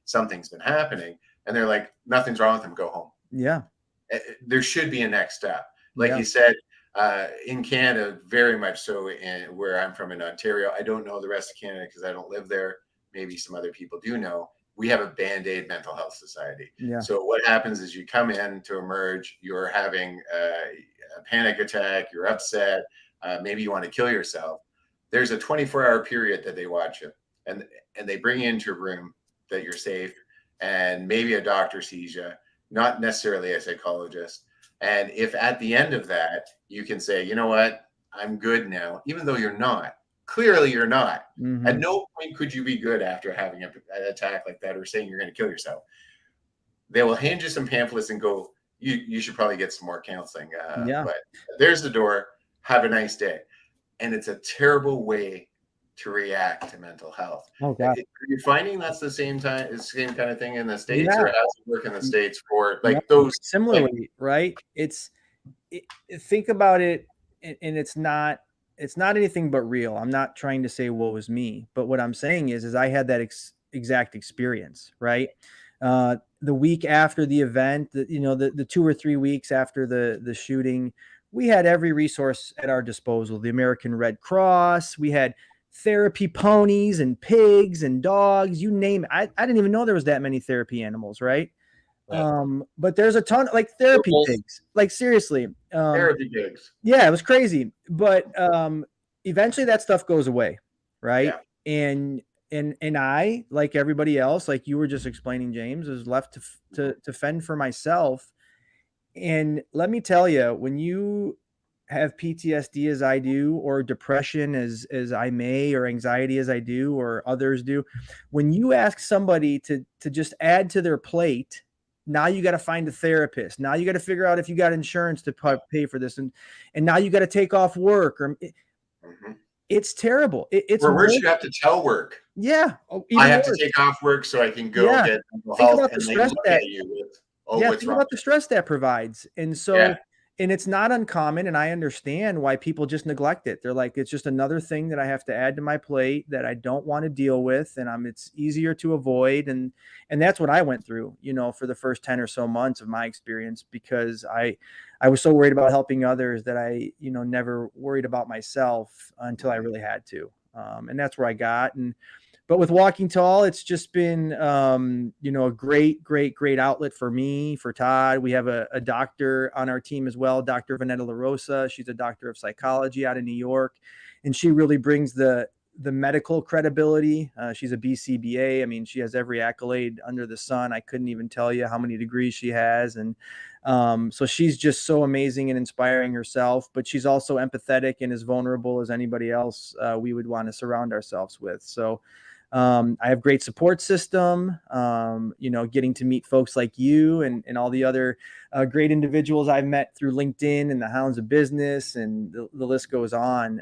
something's been happening. And they're like, nothing's wrong with them, go home. Yeah. There should be a next step. Like you said, in Canada, very much so, where I'm from in Ontario. I don't know the rest of Canada because I don't live there. Maybe some other people do know. We have a Band-Aid mental health society. Yeah. So what happens is you come in to emerge, you're having a panic attack, you're upset, maybe you want to kill yourself. There's a 24-hour period that they watch you, and they bring you into a room that you're safe, and maybe a doctor sees you, not necessarily a psychologist. And if at the end of that, you can say, you know what, I'm good now, even though you're not. Clearly, you're not. Mm-hmm. At no point could you be good after having an attack like that or saying you're going to kill yourself. They will hand you some pamphlets and go, you should probably get some more counseling. But there's the door. Have a nice day. And it's a terrible way to react to mental health. Oh, God. Are you finding that's the same kind of thing in the States, Yeah. or how does it work in the States for like those? Similarly, right? Think about it, and it's not anything but real. I'm not trying to say woe is me, but what I'm saying is I had that exact experience, right? The week after the event, the 2 or 3 weeks after the shooting, we had every resource at our disposal. The American Red Cross, we had therapy ponies and pigs and dogs, you name it. I didn't even know there was that many therapy animals, right? But there's a ton, like therapy pigs, like seriously, therapy pigs. Yeah, it was crazy. But eventually that stuff goes away, right? Yeah. And I, like everybody else, like you were just explaining, James, is left to fend for myself. And let me tell you, when you have PTSD as I do, or depression as I may, or anxiety as I do, or others do, when you ask somebody to just add to their plate, now you got to find a therapist. Now you got to figure out if you got insurance to pay for this. And now you got to take off work, or it's terrible. It's worse, you have to tell work. Yeah. I have to take off work so I can go get mental health, and they look at you with, what's wrong? Think about the stress that provides. And so, and it's not uncommon, and I understand why people just neglect it. They're like, it's just another thing that I have to add to my plate that I don't want to deal with, and it's easier to avoid. And that's what I went through, for the first 10 or so months of my experience, because I was so worried about helping others that I, never worried about myself until I really had to. And that's where I got. But with Walking Tall, it's just been, a great outlet for me, for Todd. We have a doctor on our team as well, Dr. Vanetta LaRosa. She's a doctor of psychology out of New York, and she really brings the medical credibility. She's a BCBA. I mean, she has every accolade under the sun. I couldn't even tell you how many degrees she has. And so she's just so amazing and inspiring herself, but she's also empathetic and as vulnerable as anybody else we would want to surround ourselves with. So I have great support system, getting to meet folks like you and all the other great individuals I've met through LinkedIn and the Hounds of Business, and the list goes on.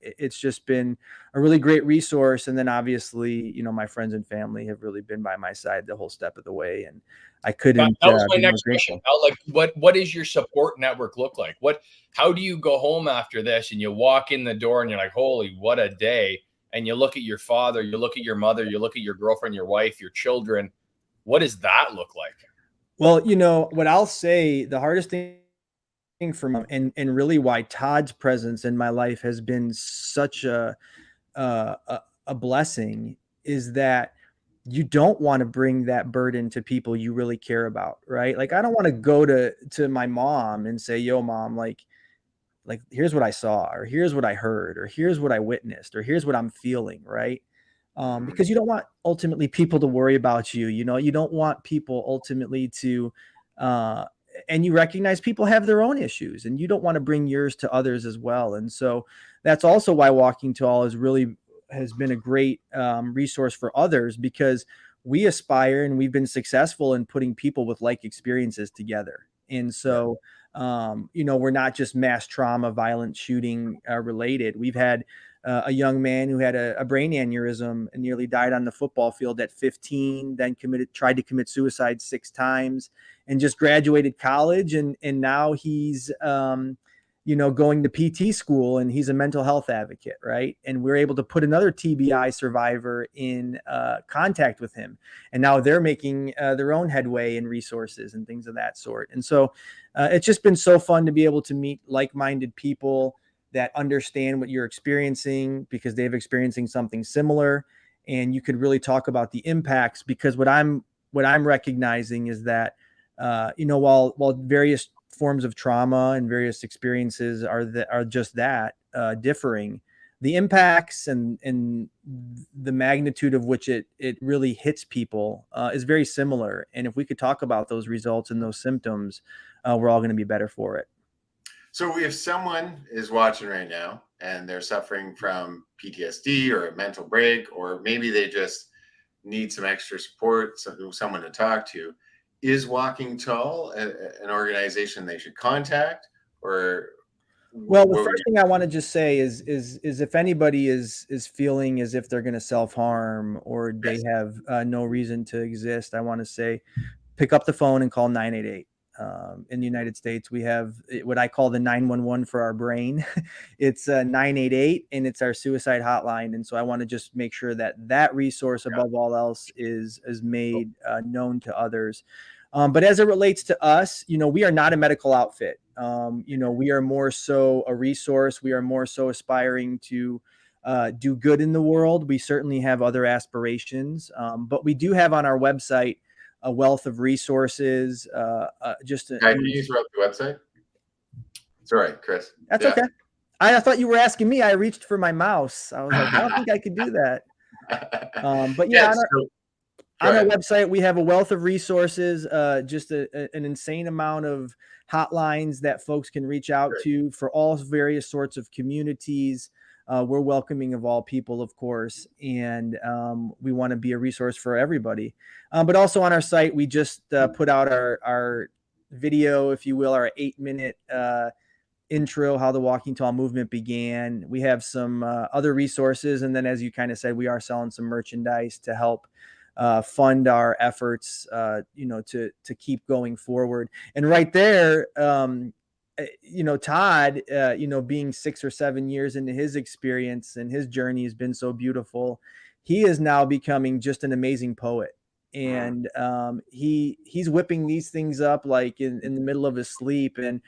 It's just been a really great resource. And then obviously, my friends and family have really been by my side the whole step of the way. And I couldn't. That was my next question. Like, what does your support network look like? How do you go home after this and you walk in the door and you're like, holy, what a day. And you look at your father, you look at your mother, you look at your girlfriend, your wife, your children. What does that look like? Well, what I'll say, the hardest thing for me, and really why Todd's presence in my life has been such a blessing, is that you don't want to bring that burden to people you really care about, right? Like, I don't want to go to my mom and say, yo, mom, like, here's what I saw, or here's what I heard, or here's what I witnessed, or here's what I'm feeling, right? because you don't want ultimately people to worry about you. You know, you don't want people ultimately to, and you recognize people have their own issues and you don't want to bring yours to others as well. And so that's also why Walking Tall has been a great resource for others, because we aspire and we've been successful in putting people with like experiences together. And so, you know, we're not just mass trauma, violent shooting related. We've had a young man who had a brain aneurysm and nearly died on the football field at 15, then tried to commit suicide 6 times and just graduated college. And now he's, you know, going to PT school, and he's a mental health advocate, right? And we're able to put another TBI survivor in contact with him. And now they're making their own headway and resources and things of that sort. And so it's just been so fun to be able to meet like-minded people that understand what you're experiencing, because they've experiencing something similar. And you could really talk about the impacts, because what I'm recognizing is that, you know, while various forms of trauma and various experiences are just that differing, the impacts and the magnitude of which it really hits people is very similar. And if we could talk about those results and those symptoms, we're all going to be better for it. So if someone is watching right now and they're suffering from PTSD or a mental break, or maybe they just need some extra support, someone to talk to, is Walking Tall an organization they should contact? Or well, the first thing I want to just say is if anybody is feeling as if they're going to self-harm or they have no reason to exist, I want to say pick up the phone and call 988. In the United States, we have what I call the 911 for our brain. It's 988, and it's our suicide hotline. And so I want to just make sure that resource above all else is made known to others. But as it relates to us, you know, we are not a medical outfit. You know, we are more so a resource. We are more so aspiring to do good in the world. We certainly have other aspirations, but we do have on our website a wealth of resources. Can you use the website? It's all right, Chris. That's okay. I thought you were asking me. I reached for my mouse. I was like, I don't think I could do that. But yeah, on our website, we have a wealth of resources, just an insane amount of hotlines that folks can reach out to for all various sorts of communities. We're welcoming of all people, of course, and we want to be a resource for everybody. But also on our site, we just put out our video, if you will, our 8-minute intro, how the Walking Tall movement began. We have some other resources. And then, as you kind of said, we are selling some merchandise to help fund our efforts, you know, to keep going forward. And right there, you know, Todd, you know, being 6 or 7 years into his experience and his journey has been so beautiful. He is now becoming just an amazing poet. And he's whipping these things up like in the middle of his sleep. And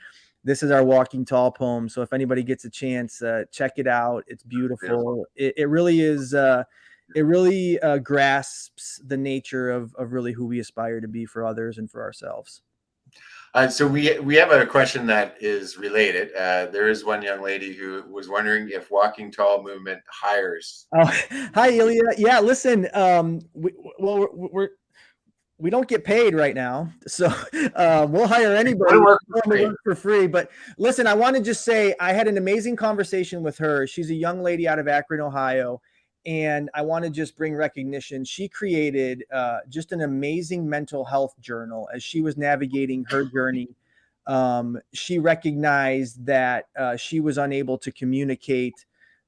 this is our Walking Tall poem. So if anybody gets a chance, check it out. It's beautiful. It really is. It really grasps the nature of really who we aspire to be for others and for ourselves. So we have a question that is related. There is one young lady who was wondering if Walking Tall movement hires. Oh, hi, Ilya. Yeah, listen. We don't get paid right now, so we'll hire anybody work for free. But listen, I want to just say I had an amazing conversation with her. She's a young lady out of Akron, Ohio. And I want to just bring recognition. She created just an amazing mental health journal as she was navigating her journey. She recognized that she was unable to communicate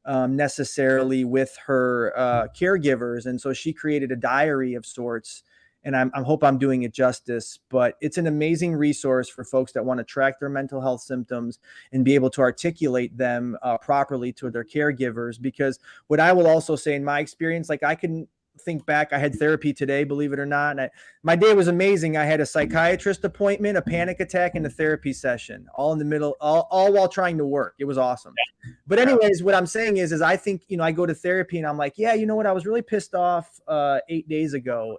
necessarily with her caregivers. And so she created a diary of sorts. And I hope I'm doing it justice, but it's an amazing resource for folks that want to track their mental health symptoms and be able to articulate them properly to their caregivers. Because what I will also say in my experience, like I can think back, I had therapy today, believe it or not. And my day was amazing. I had a psychiatrist appointment, a panic attack, and a therapy session all in the middle, all while trying to work. It was awesome. But anyways, what I'm saying is I think, you know, I go to therapy and I'm like, yeah, you know what? I was really pissed off 8 days ago.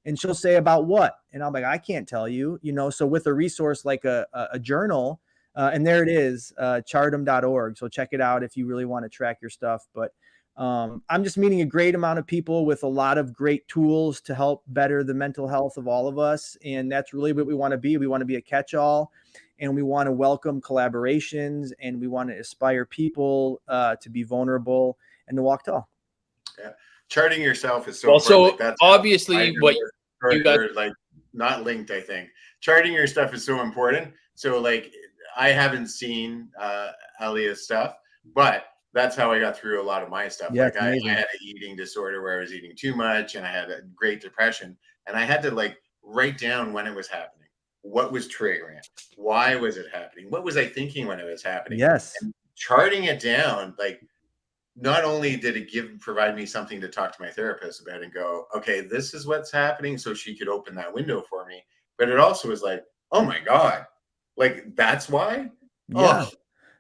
And she'll say about what? And I'm like, I can't tell you, you know. So with a resource like a journal, and there it is, chartum.org. So check it out if you really want to track your stuff. But I'm just meeting a great amount of people with a lot of great tools to help better the mental health of all of us. And that's really what we want to be. We want to be a catch-all, and we want to welcome collaborations, and we want to inspire people to be vulnerable and to walk tall. Yeah. Charting yourself is so Well, important. so Like, that's obviously what you got, like not linked, I think. Charting your stuff is so important. So like I haven't seen Alia's stuff, but that's how I got through a lot of my stuff. Yeah, like I had an eating disorder where I was eating too much, and I had a great depression, and I had to like write down when it was happening, what was triggering it, why was it happening, what was I thinking when it was happening. Yes. And charting it down, like, not only did it provide me something to talk to my therapist about and go, okay, this is what's happening, so she could open that window for me, but it also was like, oh my God, like that's why. Yeah.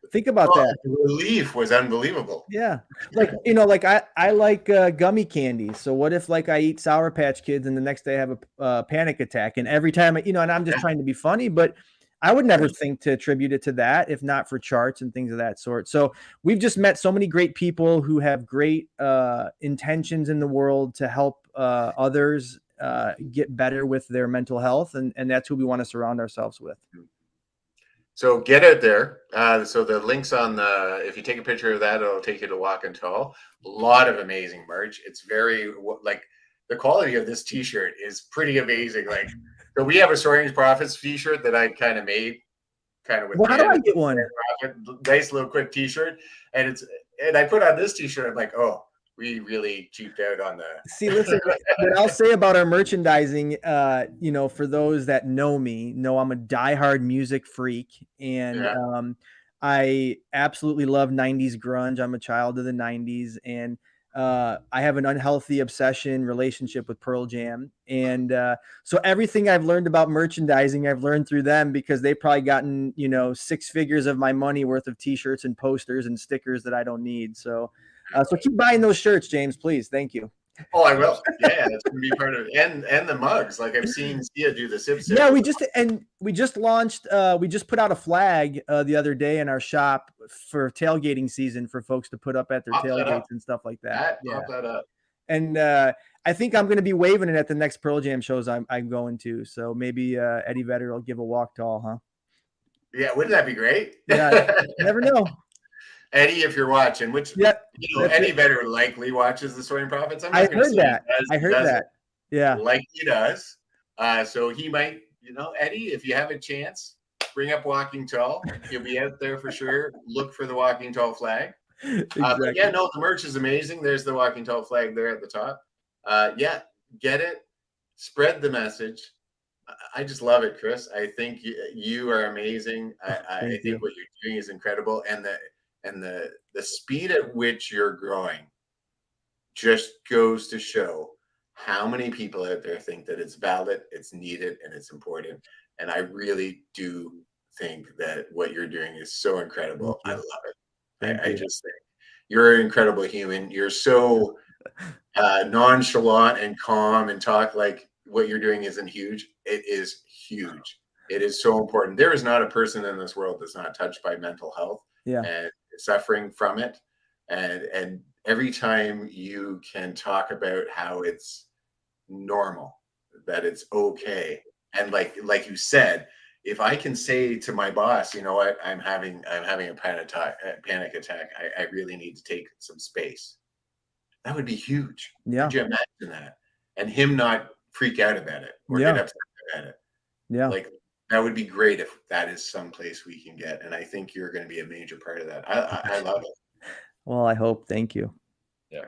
Think about that. The relief was unbelievable. Yeah. Like, you know, like I like gummy candy. So what if like I eat Sour Patch Kids and the next day I have a panic attack, and every time, you know, and I'm just trying to be funny, but I would never think to attribute it to that if not for charts and things of that sort. So we've just met so many great people who have great intentions in the world to help others get better with their mental health. And that's who we want to surround ourselves with. So get out there. So the link's on the, if you take a picture of that, it'll take you to Walking Tall. A lot of amazing merch. It's very, like, the quality of this t-shirt is pretty amazing. Like, so we have a Soaring Profits t-shirt that I kind of made, kind of with. Well, how do I get one? Nice little quick t-shirt, and I put on this t-shirt. I'm like, oh, we really cheaped out on the. See, listen, what I'll say about our merchandising, you know, for those that know me, know I'm a diehard music freak, and I absolutely love 90s grunge. I'm a child of the 90s, and I have an unhealthy obsession relationship with Pearl Jam. And so everything I've learned about merchandising, I've learned through them, because they've probably gotten, you know, 6 figures of my money worth of t-shirts and posters and stickers that I don't need. So so keep buying those shirts, James, please. Thank you. Oh, I will. Yeah, that's gonna be part of it. And the mugs. Like, I've seen Sia do the sip. Yeah, we just launched. We just put out a flag the other day in our shop for tailgating season for folks to put up at their tailgates and stuff like that. Pop that up. And I think I'm going to be waving it at the next Pearl Jam shows I'm going to. So maybe Eddie Vedder will give a walk tall, huh? Yeah, wouldn't that be great? Yeah, you never know. Eddie, if you're watching, which you know, Eddie Vedder likely watches the Soaring Profits. I heard that. I heard that. Yeah, like he does. So he might, you know, Eddie, if you have a chance, bring up Walking Tall. He'll be out there for sure. Look for the Walking Tall flag. But yeah, no, the merch is amazing. There's the Walking Tall flag there at the top. Yeah, get it. Spread the message. I just love it, Chris. I think you are amazing. I think what you're doing is incredible, and the speed at which you're growing just goes to show how many people out there think that it's valid, it's needed, and it's important. And I really do think that what you're doing is so incredible. I love it. I just think you're an incredible human. You're so nonchalant and calm, and talk like what you're doing isn't huge. It is huge. It is so important. There is not a person in this world that's not touched by mental health and suffering from it. And every time you can talk about how it's normal, that it's okay, and like you said, if I can say to my boss, you know what, I'm having a panic attack, I really need to take some space, that would be huge. Yeah. Could you imagine that? And him not freak out about it or get upset about it. Yeah. Like, that would be great if that is someplace we can get. And I think you're going to be a major part of that. I love it. Well, I hope. Thank you. Yeah.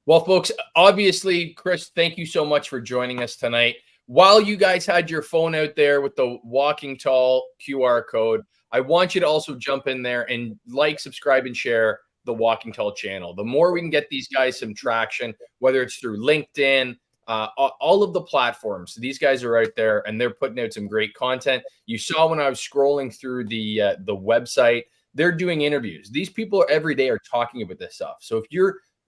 Well, folks, obviously, Chris, thank you so much for joining us tonight. While you guys had your phone out there with the Walking Tall QR code, I want you to also jump in there and like, subscribe, and share the Walking Tall channel. The more we can get these guys some traction, whether it's through LinkedIn, all of the platforms, these guys are out there and they're putting out some great content. You saw when I was scrolling through the website, they're doing interviews. These people every day are talking about this stuff. So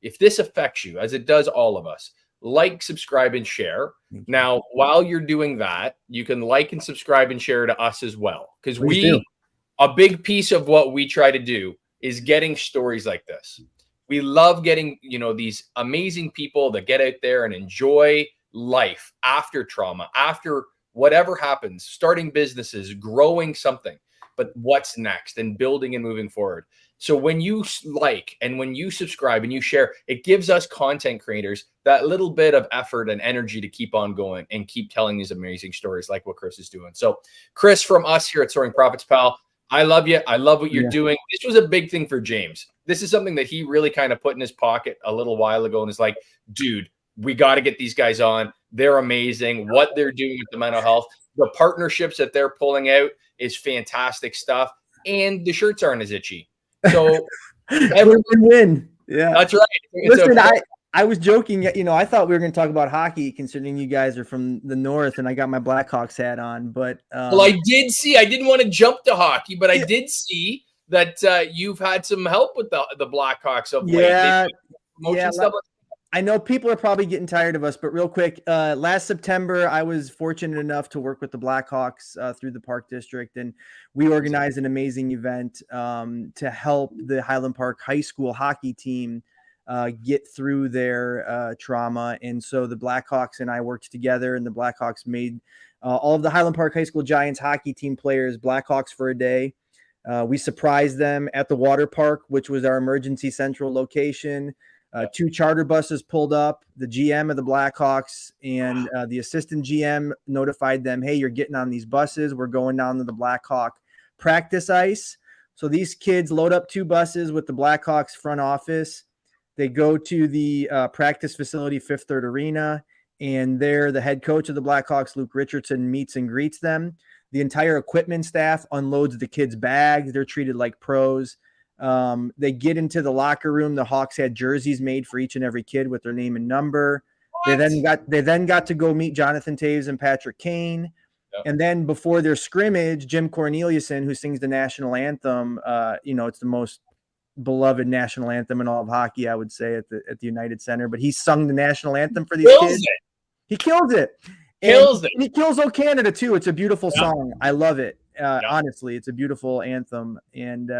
if this affects you, as it does all of us, like, subscribe, and share. Now, while you're doing that, you can like and subscribe and share to us as well, because a big piece of what we try to do is getting stories like this. We love getting, these amazing people that get out there and enjoy life after trauma, after whatever happens, starting businesses, growing something, but what's next, and building and moving forward. So when you like and when you subscribe and you share, it gives us content creators that little bit of effort and energy to keep on going and keep telling these amazing stories like what Chris is doing. So Chris, from us here at Soaring Profits, pal, I love you. I love what you're doing. This was a big thing for James. This is something that he really kind of put in his pocket a little while ago and is like, dude, we got to get these guys on. They're amazing. What they're doing with the mental health, the partnerships that they're pulling out is fantastic stuff. And the shirts aren't as itchy. So win. Yeah, that's right. Listen, I was joking. I thought we were going to talk about hockey, considering you guys are from the north, and I got my Blackhawks hat on. But well, I did see. I didn't want to jump to hockey, but I did see that you've had some help with the Blackhawks of late. Stuff. I know people are probably getting tired of us, but real quick, last September, I was fortunate enough to work with the Blackhawks through the Park District, and we organized an amazing event to help the Highland Park High School hockey team get through their trauma. And so the Blackhawks and I worked together, and the Blackhawks made all of the Highland Park High School Giants hockey team players Blackhawks for a day. We surprised them at the water park, which was our emergency central location. 2 charter buses pulled up. The GM of the Blackhawks and the assistant GM notified them, hey, you're getting on these buses. We're going down to the Blackhawk practice ice. So these kids load up 2 buses with the Blackhawks front office. They go to the practice facility, Fifth Third Arena, and there the head coach of the Blackhawks, Luke Richardson, meets and greets them. The entire equipment staff unloads the kids' bags. They're treated like pros. They get into the locker room. The Hawks had jerseys made for each and every kid with their name and number. What? They then got to go meet Jonathan Taves and Patrick Kane. Yep. And then before their scrimmage, Jim Corneliuson, who sings the national anthem, it's the most beloved national anthem in all of hockey, I would say, at the United Center. But he sung the national anthem for these kids. He kills it. He kills "O Canada" too. It's a beautiful song. I love it. Honestly, it's a beautiful anthem. And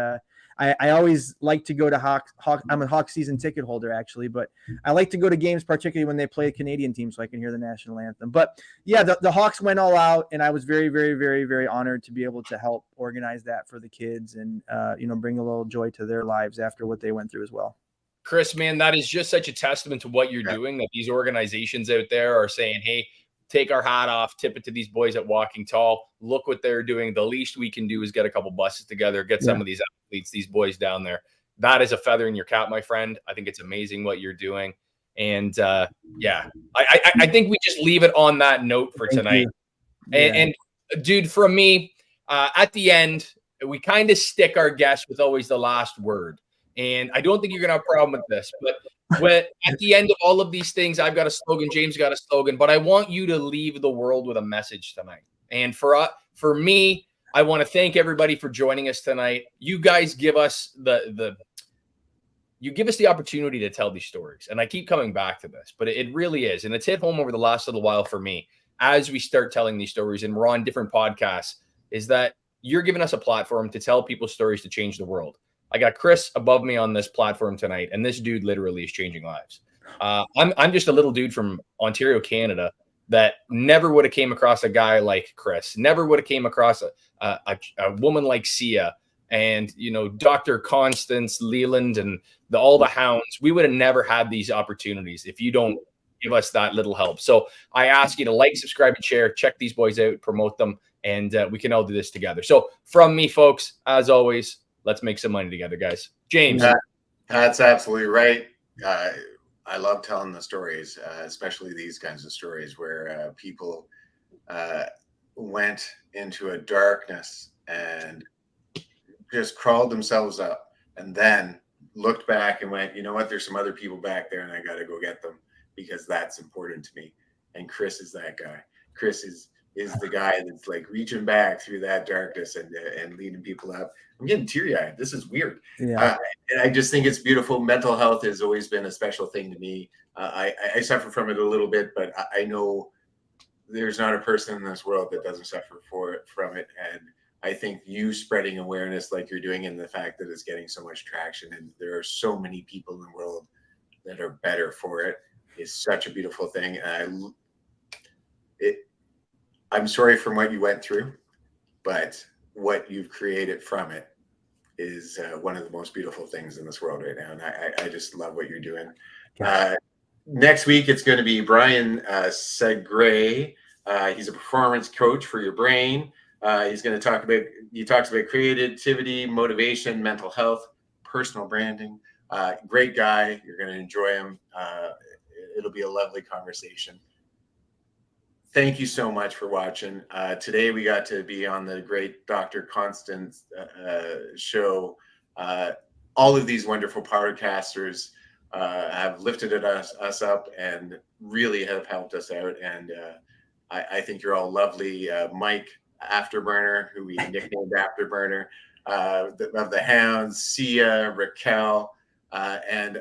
I always like to go to Hawk. I'm a Hawk season ticket holder, actually, but I like to go to games, particularly when they play a Canadian team, so I can hear the national anthem. But yeah, the Hawks went all out, and I was very, very, very, very honored to be able to help organize that for the kids and bring a little joy to their lives after what they went through as well. Chris, man, that is just such a testament to what you're doing, that these organizations out there are saying, hey, take our hat off, tip it to these boys at Walking Tall. Look what they're doing. The least we can do is get a couple buses together, get some of these athletes, these boys down there. That is a feather in your cap, my friend. I think it's amazing what you're doing. And I think we just leave it on that note for tonight. And dude, from me, at the end, we kind of stick our guests with always the last word. And I don't think you're going to have a problem with this, but at the end of all of these things, I've got a slogan, James got a slogan, but I want you to leave the world with a message tonight. And for me, I want to thank everybody for joining us tonight. You guys give us the opportunity to tell these stories. And I keep coming back to this, but it really is. And it's hit home over the last little while for me as we start telling these stories and we're on different podcasts, is that you're giving us a platform to tell people's stories to change the world. I got Chris above me on this platform tonight, and this dude literally is changing lives. I'm just a little dude from Ontario, Canada, that never would have came across a guy like Chris, never would have came across a woman like Sia, and Dr. Constance Leland and all the hounds. We would have never had these opportunities if you don't give us that little help. So I ask you to like, subscribe, and share. Check these boys out, promote them, and we can all do this together. So from me, folks, as always, let's make some money together, guys. James. That's absolutely right. I love telling the stories, especially these kinds of stories where people went into a darkness and just crawled themselves up and then looked back and went, you know what, there's some other people back there and I got to go get them because that's important to me. And Chris is that guy. Chris is the guy that's like reaching back through that darkness and leading people up. I'm getting teary-eyed. This is weird. Yeah. And I just think it's beautiful. Mental health has always been a special thing to me. I suffer from it a little bit, but I know there's not a person in this world that doesn't suffer from it. And I think you spreading awareness like you're doing, and the fact that it's getting so much traction, and there are so many people in the world that are better for it, is such a beautiful thing. And I'm sorry for what you went through, but what you've created from it is one of the most beautiful things in this world right now. And I just love what you're doing. Next week, it's going to be Brian Segray. He's a performance coach for your brain. He's going to talk about, he talks about creativity, motivation, mental health, personal branding. Great guy. You're going to enjoy him. It'll be a lovely conversation. Thank you so much for watching. Today we got to be on the great Dr. Constance show. All of these wonderful podcasters have lifted us up and really have helped us out. And I think you're all lovely. Mike Afterburner, who we nicknamed Afterburner, of the Hounds, Sia, Raquel, and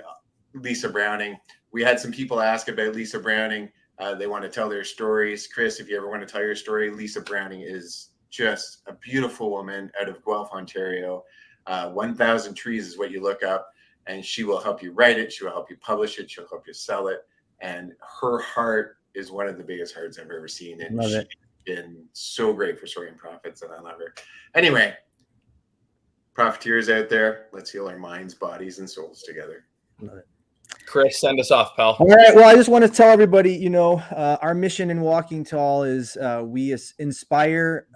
Lisa Browning. We had some people ask about Lisa Browning. They want to tell their stories. Chris, if you ever want to tell your story, Lisa Browning is just a beautiful woman out of Guelph, Ontario. 1,000 Trees is what you look up, and she will help you write it. She will help you publish it. She'll help you sell it. And her heart is one of the biggest hearts I've ever seen. And she's been so great for Soaring Profits, and I love her. Anyway, profiteers out there, let's heal our minds, bodies, and souls together. Love it. Chris, send us off, pal. All right. Well, I just want to tell everybody, you know, our mission in Walking Tall is we inspire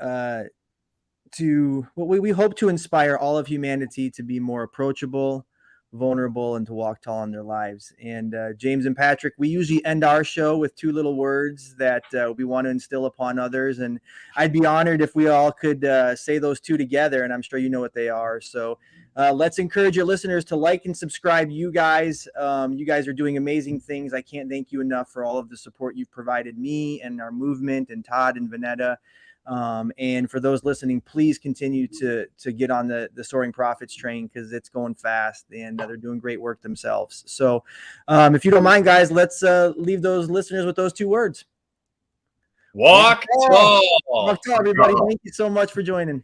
we hope to inspire all of humanity to be more approachable, vulnerable, and to walk tall in their lives. And James and Patrick, we usually end our show with 2 little words that we want to instill upon others. And I'd be honored if we all could say those 2 together. And I'm sure you know what they are. So let's encourage your listeners to like and subscribe. You guys are doing amazing things. I can't thank you enough for all of the support you've provided me and our movement, and Todd and Vanetta. And for those listening, please continue to get on the Soaring Profits train, because it's going fast, and they're doing great work themselves. So if you don't mind, guys, let's leave those listeners with those 2 words. Walk tall. Walk tall, everybody. Thank you so much for joining.